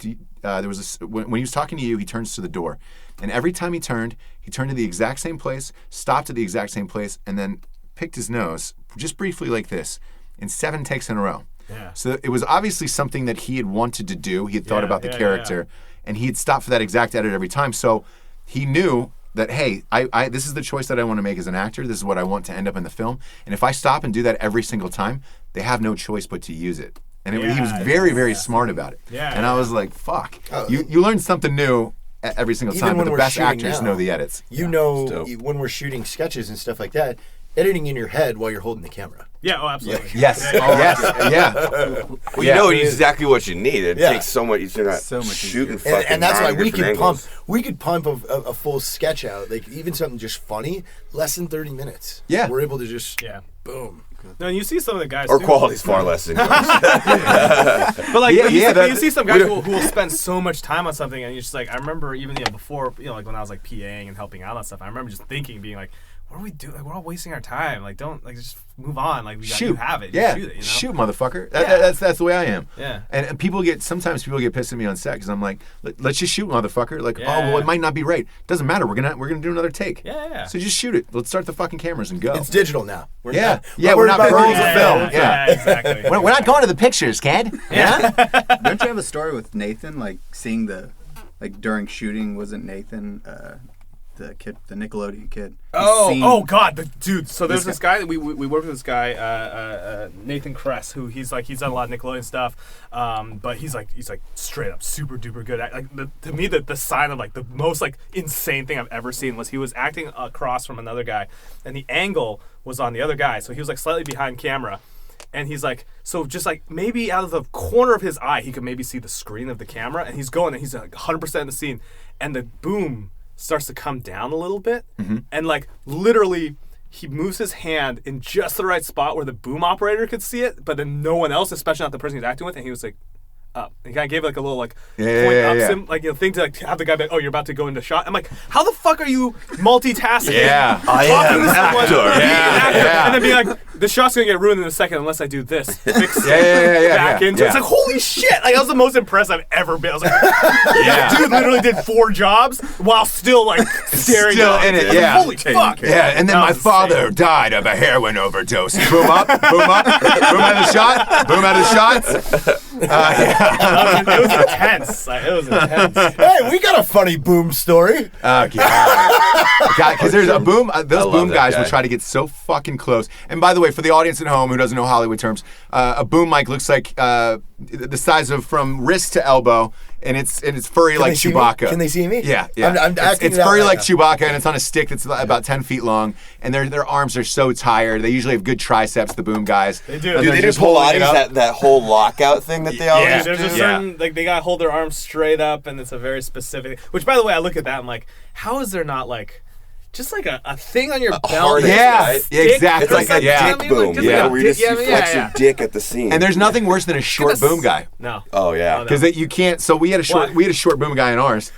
there was when he was talking to you, he turns to the door, and every time he turned to the exact same place, stopped at the exact same place, and then picked his nose just briefly like this in 7 takes in a row. Yeah. So it was obviously something that he had wanted to do. He had thought about the character, and he had stopped for that exact edit every time. So he knew that, hey, I this is the choice that I want to make as an actor. This is what I want to end up in the film. And if I stop and do that every single time, they have no choice but to use it. And he was very, very smart about it. Yeah, and I was like, fuck. You learn something new every single Even time, when but the we're best shooting actors now, know the edits. You know, Dope. when we're shooting sketches and stuff like that, editing in your head while you're holding the camera. Yeah, oh, absolutely. Yes. Yeah. Well, you know exactly what you need. It takes so much. You're not So much shooting easier. fucking. And that's why we can could pump a full sketch out, like even something just funny, less than 30 minutes. Yeah. We're able to just boom. No, and you see some of the guys. Our too, quality's far less than yours. But like, you see some guys who will spend so much time on something, and you're just like, I remember even before, like when I was like PAing and helping out on stuff, I remember just thinking, being like, what do we do? Like, we're all wasting our time. Like, don't just move on. Like, you have it. Just shoot it. Shoot, motherfucker. That's the way I am. Yeah. And sometimes people get pissed at me on set because I'm like, let's just shoot, motherfucker. Like, Yeah. oh well, it might not be right. Doesn't matter. We're gonna do another take. Yeah. So just shoot it. Let's start the fucking cameras and go. It's digital now. We're Yeah. not, Yeah, we're we're not about pros rules of of film. Yeah, exactly. We're not going to the pictures, kid. Yeah. Don't you have a story with Nathan, like seeing during shooting, wasn't Nathan the kid, the Nickelodeon kid? Oh God, dude. So there's This this guy that we worked with this guy, Nathan Kress, who he's done a lot of Nickelodeon stuff, but he's straight up super duper good at to me the sign of like the most like insane thing I've ever seen was he was acting across from another guy, and the angle was on the other guy, so he was like slightly behind camera. And he's like, so just like maybe out of the corner of his eye, he could maybe see the screen of the camera, and he's going, and he's like 100% in the scene, and the boom starts to come down a little bit, and like literally he moves his hand in just the right spot where the boom operator could see it, but then no one else, especially not the person he's acting with, and he was like, up. He kind of gave like a little like point up like thing to like have the guy be like, oh, you're about to go into shot. I'm like, how the fuck are you multitasking? Yeah. I am an actor. And then be like, the shot's gonna get ruined in a second unless I do this. Fix back into. Yeah. It's like holy shit! Like that was the most impressed I've ever been. I was like, dude literally did 4 jobs while still like staring Still in it. I was Yeah. like, holy fuck! Yeah, and then That my was father insane. died of a heroin overdose. Boom up, boom up, boom out of shot, boom out of shots. It was intense. Like, it was intense. Hey, we got a funny boom story. Oh God! Because there's a boom. Those love boom that guys guy. will try to get so fucking close. And by the way, for the audience at home who doesn't know Hollywood terms, a boom mic looks like the size of from wrist to elbow, and it's furry like they see me? Chewbacca. Can they see me? Yeah. I'm acting it's it out furry right like now. Chewbacca, and it's on a stick that's about 10 feet long. And their arms are so tired. They usually have good triceps. The boom guys. They do. And Dude, they're they did just holding it Pilates, up. that whole lockout thing that they always There's do. a certain like they gotta hold their arms straight up, and it's a very specific. Which, by the way, I look at that. I'm like, how is there not like just like a thing on your belt? harness, Yeah, right? exactly. It's like a Yeah. dick boom, Just yeah. like a where you dick- just flex your dick at the scene. And there's nothing worse than a short boom guy. No. oh yeah, Oh, no. Because you can't. So we had a short. Why? We had a short boom guy in ours.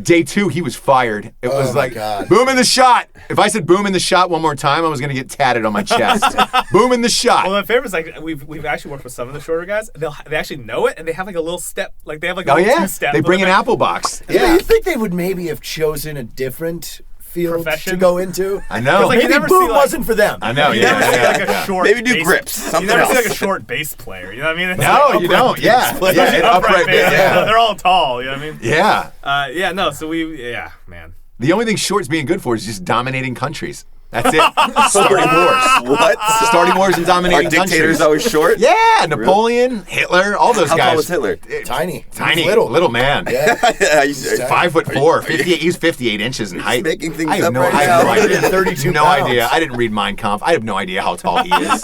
Day 2, he was fired. It was my like God. boom in the shot. If I said boom in the shot one more time, I was gonna get tatted on my chest. Boom in the shot. Well, my favorite is like we've actually worked with some of the shorter guys. They actually know it, and they have like a little step. Like they have like a Oh little yeah, 2-step. they bring an apple box. Yeah. You think they would maybe have chosen a different field Profession? to go into? I know. like, you Maybe never boom see, like- wasn't for them. I know. You Yeah, never see yeah, like yeah. a short. Maybe do bass- grips, You something never see else. like a short bass player. You know what I mean? It's No, like you don't. Yeah, Like, yeah, an upright bass. bass. Yeah, They're all tall. You know what I mean? yeah. No. So man. The only thing short's being good for is just dominating countries. That's it. Starting wars. What? Starting wars and Are dominating dictators countries. always short? Yeah, Napoleon, Hitler, all those How guys. tall was Hitler? Tiny. Tiny, Little. little man. Yeah. Yeah, he's 5'4", 58. He's 58 inches in height. making things I have up no, right I have no now. idea. 132 No pounds. idea. I didn't read Mein Kampf. I have no idea how tall he is.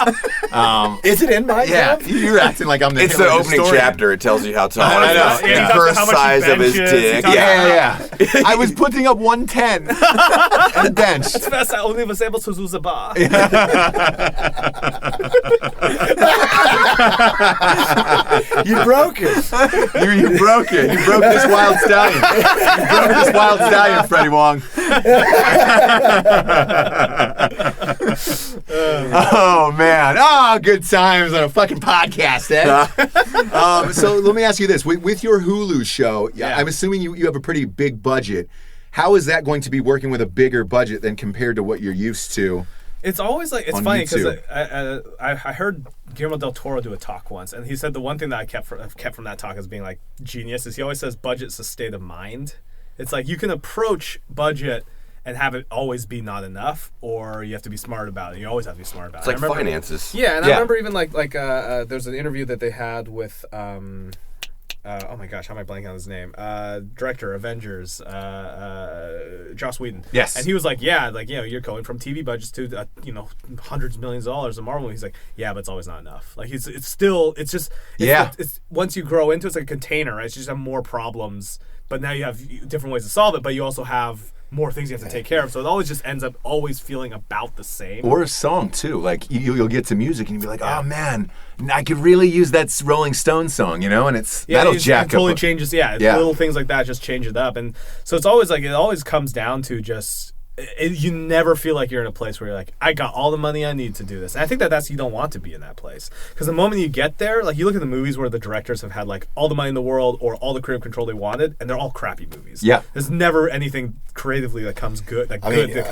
Is it in my Yeah, camp? you're acting like I'm the It's the Hitler opening historian. chapter. It tells you how tall I it know. is. Yeah, he The talks about first how much he size of his benches, he dick. talks Yeah. I was putting up 110 and benched. Best I only was able to lose a bar. You broke it. You broke it. You broke this wild stallion. You broke this wild stallion, Freddy Wong. Oh, man. Oh, good times on a fucking podcast, eh? So let me ask you this. With your Hulu show, I'm assuming you have a pretty big budget. How is that going to be working with a bigger budget than compared to what you're used to? It's always like it's On funny because YouTube. I heard Guillermo del Toro do a talk once, and he said the one thing that I've kept from that talk as being like genius is he always says budget's a state of mind. It's like you can approach budget and have it always be not enough, or you have to be smart about it. You always have to be smart about It's it. like I remember- finances. Yeah, and I Yeah. remember even like there's an interview that they had with oh my gosh, how am I blanking on his name? Director, Avengers, Joss Whedon. Yes. And he was like, yeah, like, you're going from TV budgets to, hundreds of millions of dollars in Marvel. He's like, yeah, but it's always not enough. Like, it's once you grow into it, it's like a container, right? It's just have more problems, but now you have different ways to solve it, but you also have more things you have to take care of. So it always just ends up always feeling about the same. Or a song, too. Like, you'll get to music and you'll be like, oh, man, I could really use that Rolling Stones song, and that'll jack up. It totally changes, little things like that just change it up. And so it's always like, it always comes down to just, you never feel like you're in a place where you're like, I got all the money I need to do this. And I think that's you don't want to be in that place. Because the moment you get there, like you look at the movies where the directors have had like all the money in the world or all the creative control they wanted, and they're all crappy movies. Yeah. There's never anything creatively that comes good.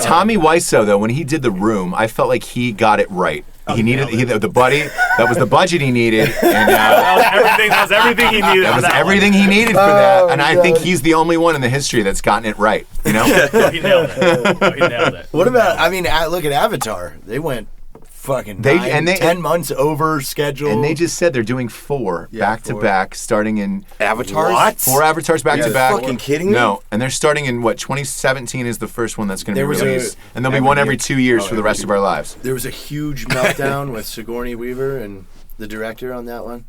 Tommy Wiseau, though, when he did The Room, I felt like he got it right. He needed the buddy. That was the budget he needed, and that was everything he needed. That was everything he needed for that. And I think he's the only one in the history that's gotten it right. He nailed it. What about? I mean, look at Avatar. They went fucking 10 months over schedule, and they just said they're doing 4 back to back, starting in Avatars. What? 4 Avatars back to back. Fucking kidding me? No, and they're starting in 2017 is the first one that's going to be released, and there'll be one every 2 years for the rest of our lives. There was a huge meltdown with Sigourney Weaver and the director on that one.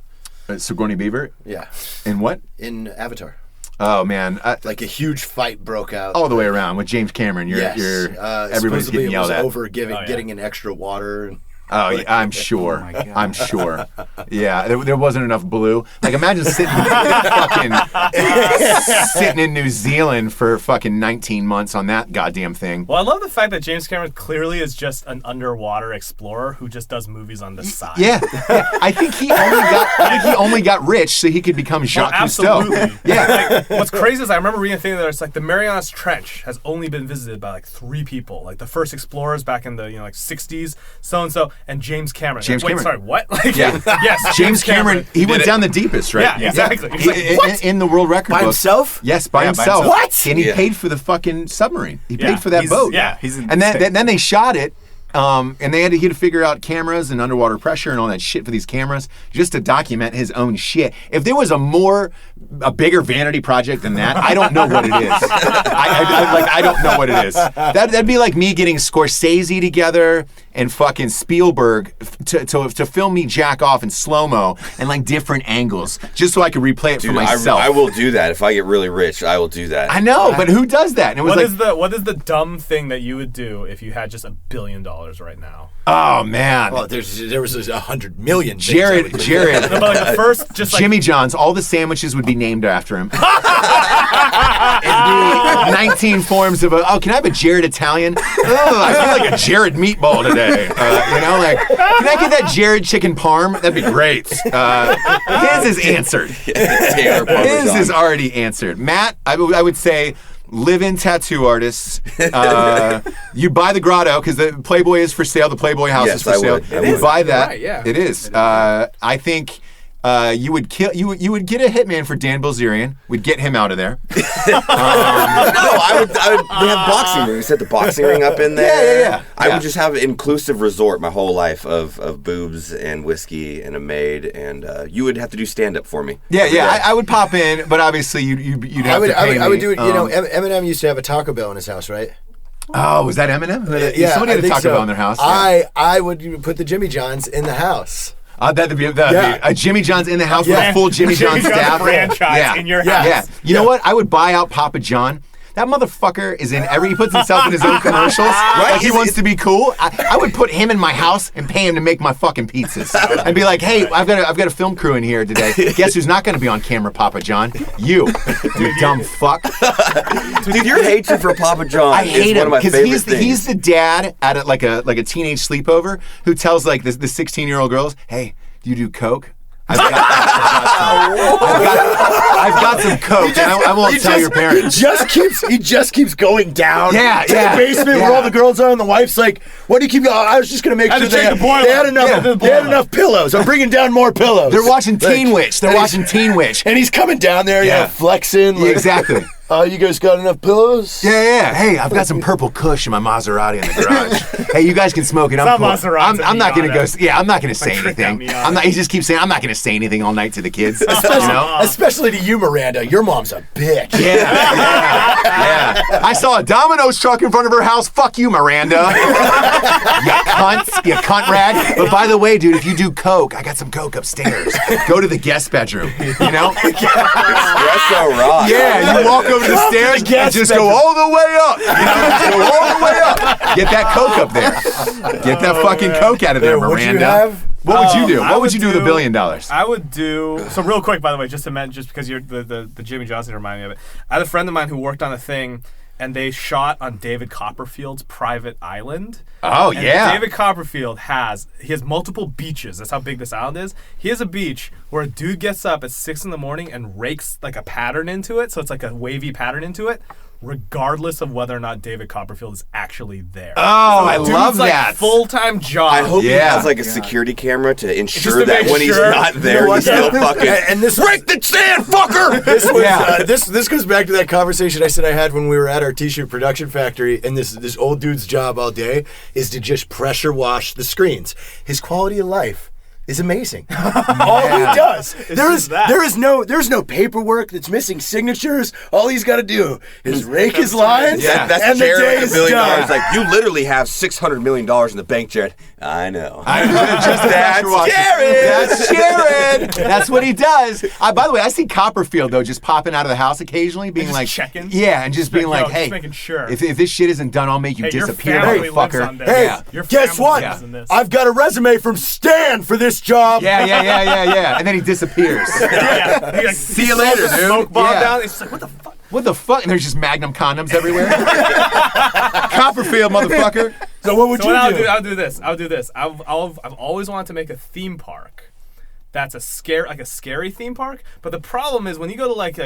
Sigourney Weaver? Yeah. In what? In Avatar. Oh man! Like a huge fight broke out all the way around with James Cameron. Everybody's getting yelled at. Over getting an extra water. And oh, yeah, I'm sure. I'm sure. Yeah, there wasn't enough blue. Like, imagine sitting in New Zealand for fucking 19 months on that goddamn thing. Well, I love the fact that James Cameron clearly is just an underwater explorer who just does movies on the side. Yeah. I think he only got rich so he could become Jacques Cousteau. Absolutely. Yeah. Like, what's crazy is I remember reading a thing that it's like the Marianas Trench has only been visited by like 3 people. Like the first explorers back in the 60s, so and so. And James Cameron. Wait, sorry, what? Like, yes, James Cameron. He went down the deepest, right? Yeah, exactly. He's like, what? In the world record book. By himself? Yes, by himself. What? And he paid for the fucking submarine. He paid for that boat. Yeah, and then they shot it. And he had to figure out cameras and underwater pressure and all that shit for these cameras just to document his own shit. If there was a bigger vanity project than that, I don't know what it is. I don't know what it is. That'd be like me getting Scorsese together and fucking Spielberg to film me jack off in slow-mo and like different angles just so I could replay it for myself. I will do that. If I get really rich, I will do that. I know, but who does that? And it was what is the dumb thing that you would do if you had just $1 billion right now? Oh man! Well, there was 100 million. Jared. No, but like first, just like Jimmy John's. All the sandwiches would be named after him. It'd be 19 forms of can I have a Jared Italian? Oh, I feel like a Jared meatball today. Can I get that Jared chicken parm? That'd be great. His is answered. His is already answered. Matt, I would say. Live-in tattoo artists. You buy the grotto because the Playboy is for sale. The Playboy house is for sale. You buy that. Right, yeah. It is. I think you would get a hitman for Dan Bilzerian. We'd get him out of there. No, I would. We have boxing rings. Set the boxing ring up in there. Yeah. I would just have an inclusive resort my whole life of boobs and whiskey and a maid, and you would have to do stand up for me. Yeah. I would pop in, but obviously you'd have to pay me. I would do it. Eminem used to have a Taco Bell in his house, right? Oh, was that Eminem? Yeah, somebody had a Taco Bell in their house. I would put the Jimmy John's in the house. That'd be a Jimmy John's in the house with a full Jimmy John's staff. Franchise in your house. Yeah. You know what? I would buy out Papa John. That motherfucker is in he puts himself in his own commercials. Right? Like he wants to be cool. I would put him in my house and pay him to make my fucking pizzas. And be like, hey, I've got a film crew in here today. Guess who's not going to be on camera, Papa John? You dumb fuck. Dude, your hatred for Papa John I hate is one him of my favorite things. He's the dad at like a teenage sleepover who tells like the 16-year-old girls, hey, do you do coke? I've got some coke, and I won't tell your parents. He just keeps going down to the basement where all the girls are, and the wife's like, "What do you keep going?" I was just going to make sure they had enough pillows. I'm bringing down more pillows. They're watching Teen Witch. Watching Teen Witch, and he's coming down there, flexing. Exactly. You guys got enough pillows? Yeah. Hey, I've got some purple Kush in my Maserati in the garage. Hey, you guys can smoke it. I'm not gonna go. Yeah, I'm not gonna say anything. He just keeps saying I'm not gonna say anything all night to the kids. Especially to you, Miranda. Your mom's a bitch. Yeah. I saw a Domino's truck in front of her house. Fuck you, Miranda. You cunt rag. But by the way, dude, if you do coke, I got some coke upstairs. Go to the guest bedroom. Espresso rock. Yeah, you walk over the stairs and just go all the way up. Just go all the way up. Get that coke up there. Get that fucking coke out of there, Miranda. What'd you have? What would you do? What would you do with $1 billion? I would do so real quick. By the way, just because you're the Jimmy Johnson reminded me of it. I had a friend of mine who worked on a thing, and they shot on David Copperfield's private island. Oh, and yeah. David Copperfield has multiple beaches. That's how big this island is. He has a beach where a dude gets up at 6 a.m. and rakes like a pattern into it. So it's like a wavy pattern into it, regardless of whether or not David Copperfield is actually there. Oh, I love that. Full-time job. I hope he has like a security camera to ensure that when he's not there, he's still fucking. And this break the sand, fucker. This goes back to that conversation I said I had when we were at our t-shirt production factory, and this old dude's job all day is to just pressure wash the screens. His quality of life is amazing. All he does. There's no paperwork that's missing signatures. All he's got to do is rake his lines. Yeah, that's and Jared, the day like is $1 billion. done. Like, you literally have $600 million in the bank, Jared. I know. That's Jared. That's Jared. That's what he does. By the way, I see Copperfield though just popping out of the house occasionally, being like, checking. Yeah, and just being like, hey, just making sure. If this shit isn't done, I'll make you disappear, your family motherfucker. lives on this. Hey, guess what? I've got a resume from Stan for this job. Yeah. And then he disappears. See you later, dude. Smoke bomb down. It's just like, what the fuck? What the fuck? And there's just Magnum condoms everywhere. Copperfield, motherfucker. So what would you do? I'll do this. I've always wanted to make a theme park. That's a scary theme park. But the problem is when you go to like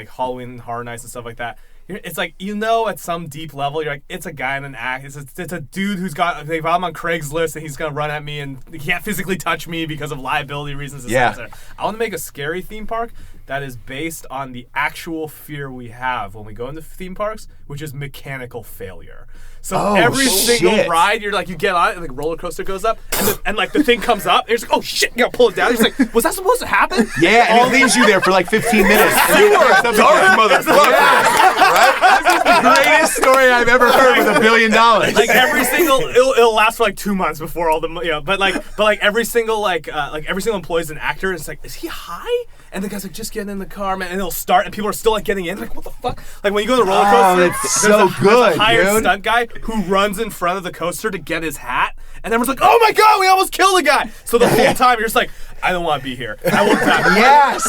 Halloween Horror Nights and stuff like that, it's like, at some deep level, you're like, it's a guy in an act. It's a dude who's got, if I'm on Craigslist and he's going to run at me and he can't physically touch me because of liability reasons. I want to make a scary theme park that is based on the actual fear we have when we go into theme parks, which is mechanical failure. So every single ride, you get on it, and the roller coaster goes up, and the thing comes up, and you're like, oh shit, you gotta pull it down. You're like, was that supposed to happen? Yeah, and it leaves you there for like 15 minutes. You are a dark motherfucker. Right? This is the greatest story I've ever heard with $1 billion. Like every single, it'll last for like 2 months before all the, but every single every single employee's an actor, and it's like, is he high? And the guy's like, just get in the car, man, and it'll start, and people are still like getting in, like, what the fuck? Like when you go to the roller coaster, it's so good, there's a hired dude. stunt guy who runs in front of the coaster to get his hat, and everyone's like, oh my god, we almost killed a guy. So the whole time you're just like, I don't want to be here. I will die. Yes.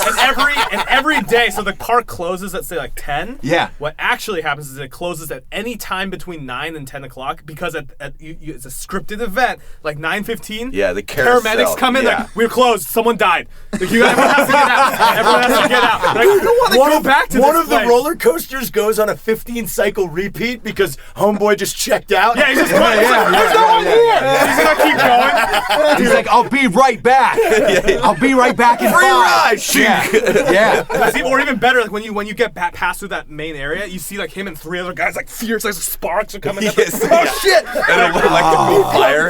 And every day, so the park closes at say like 10. Yeah. What actually happens is it closes at any time between 9 and 10 o'clock because it's a scripted event, like 9:15. Yeah, the carousel. Paramedics come in, like, we're closed. Someone died. Like, everyone has to get out. Everyone has to get out. Like, I don't want to go back to this One of the place. roller coasters goes on a 15-cycle repeat because homeboy just checked out. Yeah, he's just going. There's no one here. He's gonna keep going. He's like, I'll be right back. I'll be right back in Free 5. ride, shoot. Yeah. Or even better, like when you get past through that main area, you see like him and 3 other guys, like fierce, like sparks are coming out. Yes, Oh shit! And it'll look like the meat fire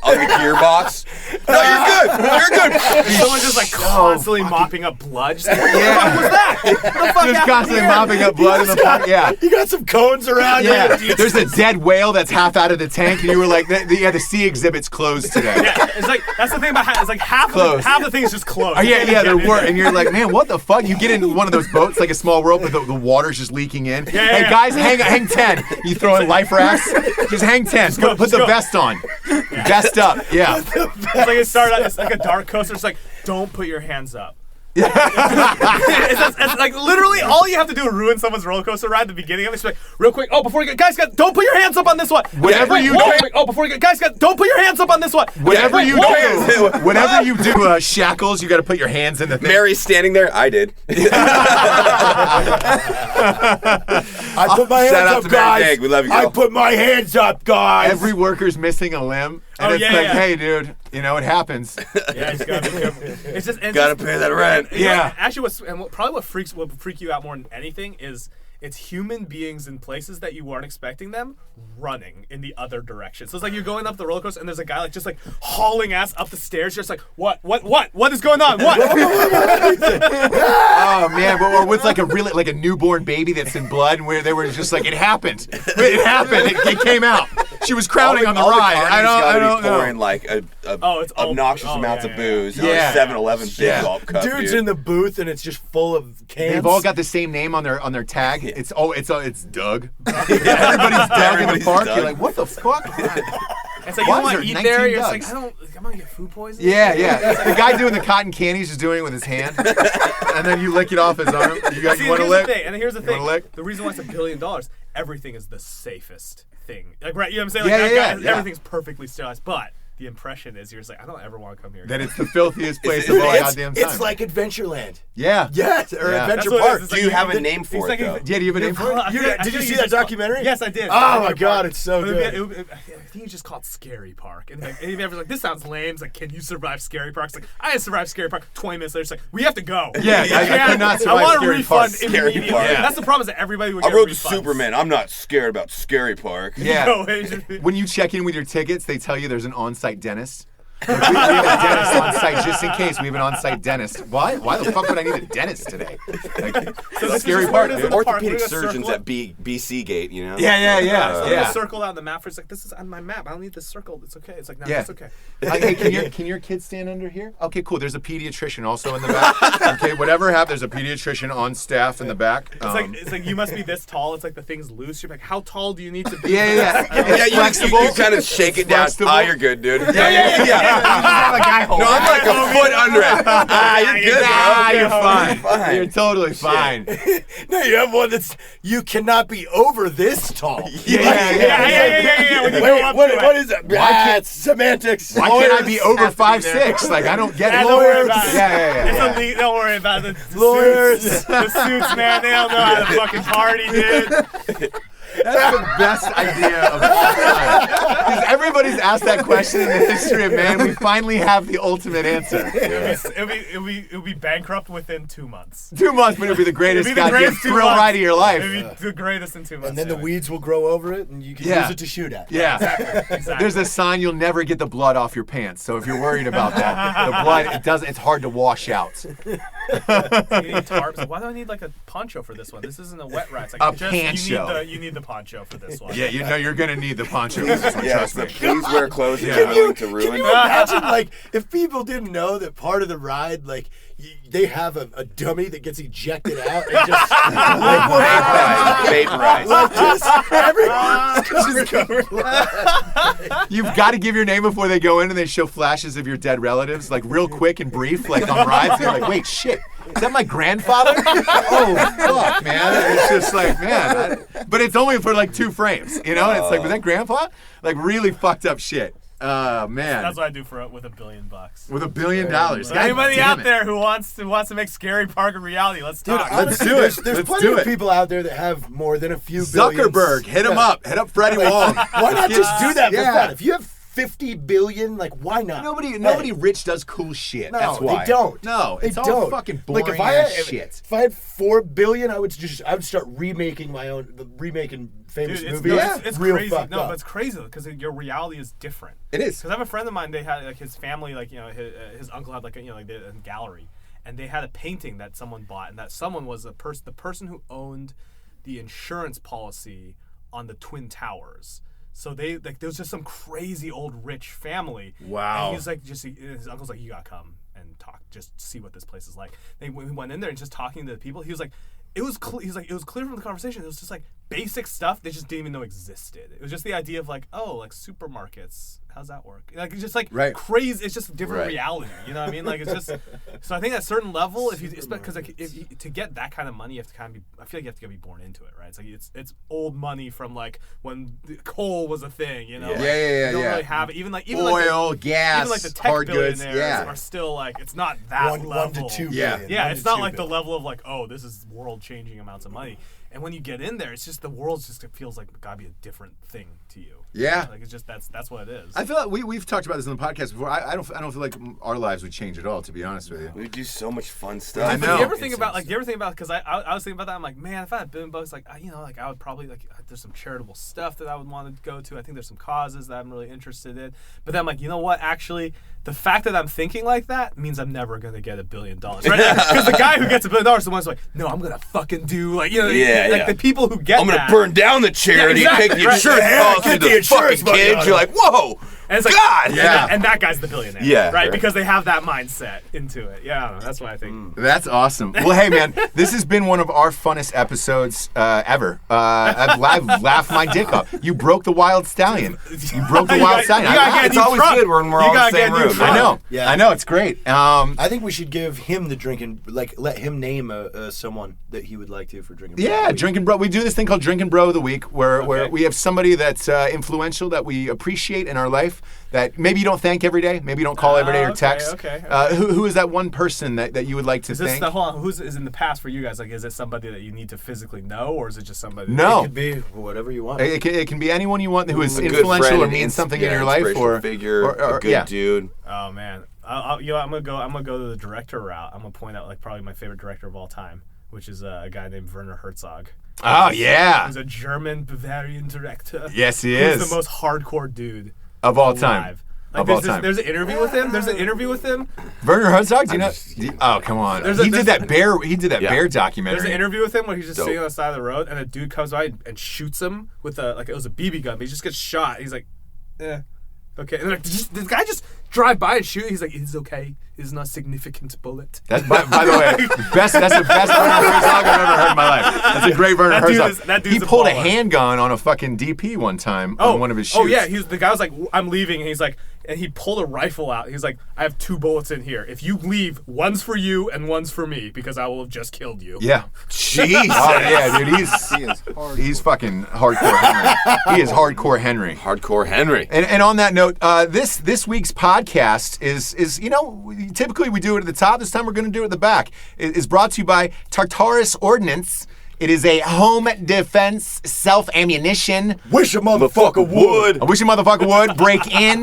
on the gearbox. No, you're good. You're good. Someone's just like constantly mopping up blood. Just like, what the fuck was that? What the fuck Just happened constantly here? mopping up blood in the park. Yeah. You got some cones around Yeah, you. there's a dead whale that's half out of the tank, and you were like, the sea exhibit's closed today. Yeah, it's like that's the thing about it's like half the thing is just closed. Oh, yeah, there were, and you're like, man, what the fuck? You get in one of those boats, like a small world, but the water's just leaking in. Hey, guys, hang 10. You throw in life rafts, just hang 10. Go, put the vest on. Vest up, yeah. It's like it started out, it's like a dark coaster. It's like, don't put your hands up. it's like literally all you have to do to ruin someone's roller coaster ride at the beginning of it. It's like, real quick, before you guys, don't put your hands up on this one. Whenever you don't put your hands up on this one. Whenever you do shackles, you got to put your hands in the thing. Mary's standing there. I did. I put my hands Shout out up, to Mary guys. Dag. We love you, I girl. put my hands up, guys. Every worker's missing a limb, and hey, dude, it happens. Yeah, you gotta be careful. It's just Gotta pay that rent. Actually, what freak you out more than anything is It's human beings in places that you weren't expecting them running in the other direction. So it's like you're going up the roller coaster and there's a guy like just like hauling ass up the stairs. You're just like, what is going on? What? Oh man, or with like a newborn baby that's in blood, and where they were just like, it happened. It happened. It came out. She was crowning on the ride. I don't know. Pouring like obnoxious amounts of booze. Yeah. 7-Eleven big gulp cup. Dude's in the booth and it's just full of cans. They've all got the same name on their tag. It's Doug. Everybody's Doug in the park. Doug. You're like, what the fuck? It's like Why you want is to there eat there. 19 You're just like, Dougs? I'm gonna get food poisoning. Yeah. The guy doing the cotton candy is just doing it with his hand, and then you lick it off his arm. You want to lick? And here's the thing. wanna lick? The reason why it's $1 billion, everything is the safest thing. Like, right? You know what I'm saying? Like, Yeah. everything's perfectly sterilized, but the impression is you're just like, I don't ever want to come here. That again. it's the filthiest place of all goddamn time. It's like Adventureland. Yeah. Yes, or Yeah. Adventure That's what it Park. is. It's Do like you have a name for it's it, like though? Yeah, do you have a name for it? Did you see that documentary? Yes, I did. Oh my God, it's so good. I think you just called Scary Park, and like, everyone's like, "This sounds lame." It's like, "Can you survive Scary Park?" It's like, "I survived Scary Park." 20 minutes later, it's like, "We have to go." Yeah, I could not survive I want a Scary refund Park. Scary immediately. Park. Yeah. That's the problem is that everybody would I get rode the refunds. Superman. I'm not scared about Scary Park. Yeah. No, it's just- When you check in with your tickets, they tell you there's an on-site dentist. Like, we have a dentist on site just in case. We have an on-site dentist. Why? Why the fuck would I need a dentist today? Like, So this is Scary just Park, where it is dude. in the park. We're Orthopedic gonna surgeons circle at BC Gate, you know? Yeah. We're Yeah. gonna circle out the map for it's like, this is on my map. I don't need this circled. It's okay. It's like, no, Yeah. it's okay. Hey, can your kid stand under here? Okay, cool. There's a pediatrician also in the back. Okay, whatever happens, there's a pediatrician on staff in the back. It's like you must be this tall. It's like the thing's loose. You're like, how tall do you need to be? Yeah. Yeah, Flexible. you kind of shake it down. Flexible. Ah, you're good, dude. Yeah. No, I'm like a foot under it. You're good, bro. You're fine. Fine. You're totally fine. No, you have one that's you cannot be over this tall. Yeah. When you go Wait, up what to it. is it? It's semantics. Why can't I Lawyers be over have to be 5'6"? Like, I don't get it. Don't worry about it. Yeah. It's elite. Don't worry about it. The Lawyers. suits, the suits, man. They don't know how to fucking party, dude. That's the best idea of all time. Because everybody's asked that question in the history of man. We finally have the ultimate answer. It'll be bankrupt within 2 months. 2 months, but it'll be the greatest It'll be the goddamn greatest 2 thrill months. ride of your life. It'll be the greatest in 2 months. And then the weeds will grow over it, and you can Yeah. use it to shoot at. Yeah. Exactly. There's a sign you'll never get the blood off your pants. So if you're worried about that, the blood, it's hard to wash out. You need tarps. Why do I need like a poncho for this one? This isn't a wet ride. It's like A poncho. You need the poncho for this one. Yeah, you know you're gonna need the poncho for this one, Yeah, trust so me. please wear clothes Yeah. you're Can willing to Can ruin. you imagine, like, if people didn't know that part of the ride, like, they have a dummy that gets ejected out and just Vaporize. like just everyone's just covered. You've got to give your name before they go in, and they show flashes of your dead relatives, like real quick and brief, like on rides. And you're like, wait, shit, is that my grandfather? Oh, fuck, man. It's just like, man. But it's only for like 2 frames, you know? And it's like, was that grandpa? Like really fucked up shit. Man. That's what I do with $1 billion. With $1 billion. So God anybody damn out it. there who wants to make Scary Park a reality, let's Dude, talk. honestly, do it. there's Let's plenty do of it. people out there that have more than a few Zuckerberg, billions. hit him Yeah. up. Hit up Freddy Wong. Why not just do that for Yeah. fun? If you have 50 billion, like, why not? Nobody rich does cool shit. No, That's why. they don't. No, They it's all don't. fucking boring like, ass shit. If I had 4 billion, I would start remaking famous Dude, movies. it's real crazy. fucked No, up. but it's crazy because your reality is different. It is. Because I have a friend of mine. They had like his family, like his uncle had like a gallery, and they had a painting that someone bought, and that someone was the person who owned the insurance policy on the Twin Towers. So there was just some crazy old rich family. Wow. And he's like, his uncle's like, you gotta come and talk, just see what this place is like. We went in there and just talking to the people. He was like, it was clear from the conversation. It was just like basic stuff they just didn't even know existed. It was just the idea of like, oh, like supermarkets. How's that work? Like it's just like crazy. It's just a different reality. You know what I mean? Like it's just. So I think at a certain level, because like to get that kind of money, you have to kind of be. I feel like you have to be born into it, right? It's like it's old money from like when coal was a thing. You know? Yeah. Like, Yeah. You don't really have it. Even oil, like gas, even like the tech hard goods. billionaires Yeah. are still like it's not that level. 1 to 2 Yeah. billion. Yeah, 1 it's to not 2 like the billion. level of like, oh, this is world-changing amounts of money. And when you get in there, it's just the world just it feels like it gotta be a different thing to you. Yeah. Like it's just that's what it is. I feel like we've talked about this in the podcast before. I don't feel like our lives would change at all, to be honest with you. We do so much fun stuff. I But know. do you ever think about because I was thinking about that. I'm like, man, if I had $1 billion, like I would probably there's some charitable stuff that I would want to go to. I think there's some causes that I'm really interested in. But then I'm like, you know what? Actually, the fact that I'm thinking like that means I'm never gonna get $1 billion, right? Because the guy who gets $1 billion is the one who's like, no, I'm gonna fucking do the people who get I'm gonna burn down the charity, Yeah, exactly, take the right. insurance policy to the fucking kids. You're like, whoa. And it's like, God! Yeah. And that guy's the billionaire. Yeah, Right? right. Because they have that mindset into it. Yeah, I don't know. That's what I think. That's awesome. Well, hey, man, this has been one of our funnest episodes ever. I've laughed my dick off. You broke the wild stallion. You broke the wild stallion. It's always good when we're all in the same room. I know. Yeah. I know. It's great. I think we should give him the drinking, let him name someone that he would like to for drinking. Yeah, Drinkin' Bro. We do this thing called Drinkin' Bro of the Week, where we have somebody that's influential that we appreciate in our life that maybe you don't thank every day, maybe you don't call every day or text. Okay. Who is that one person that you would like to Is this thank? hold on, who's is in the past for you guys? Like, is it somebody that you need to physically know, or is it just somebody? No. It could be whatever you want. It can be anyone you want who is A good influential friend, or an means something in your life, inspirational or figure, or a good dude. Oh man, I'm gonna go to the director route. I'm gonna point out like probably my favorite director of all time, which is a guy named Werner Herzog. Oh yeah, He's a German Bavarian director. Yes, he Who's is. the most hardcore dude of all alive. time. Like, Of all time. There's an interview with him. Werner Herzog, do you know? Oh, come on. He did that bear There's documentary. an interview with him where he's just sitting on the side of the road, and a dude comes by and shoots him with it was a BB gun, but he just gets shot. He's like, okay. And they're like, did the guy just drive by and shoot? He's like, it's okay. It's not a significant bullet. That's by the way, that's the best Werner Herzog I've ever heard in my life. That's a great Werner Herzog. That dude's He a pulled a baller. handgun on a fucking DP one time on one of his shoots. Oh yeah, the guy was like, I'm leaving, and he's like, and he pulled a rifle out. He's like, I have 2 bullets in here. If you leave, one's for you and one's for me because I will have just killed you. Yeah. Jesus. Oh yeah, dude. He is hard. He's fucking hardcore Henry. He is hardcore Henry. Hardcore Henry. And on that note, this week's podcast is typically we do it at the top. This time we're going to do it at the back. It is brought to you by Tartarus Ordnance. It is a home defense self-ammunition. Wish a motherfucker would. I wish a motherfucker would break in.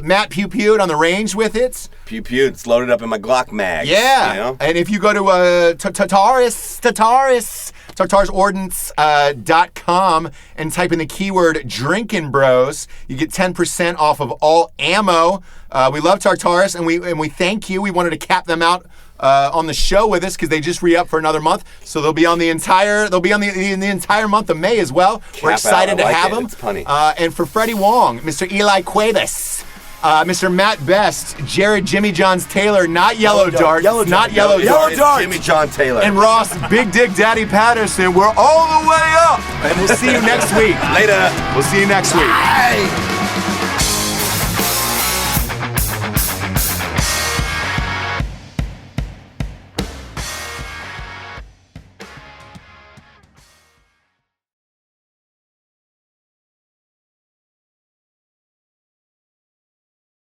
Matt pew-pewed on the range with it. Pew pew. It's loaded up in my Glock mag. Yeah. You know? And if you go to tartarusordnance.com and type in the keyword Drinkin' Bros, you get 10% off of all ammo. We love Tartarus, and we thank you. We wanted to cap them out on the show with us because they just re-up for another month, so they'll be on the entire month of May as well. We're excited to have them. It's punny. And for Freddy Wong, Mr. Eli Cuevas, Mr. Matt Best, Jared Jimmy Johns Taylor, not Yellow Dart, not Yellow Dart, Jimmy John Taylor. and Ross Big Dick Daddy Patterson. We're all the way up, and we'll see you next week. Later. We'll see you next week. Hey.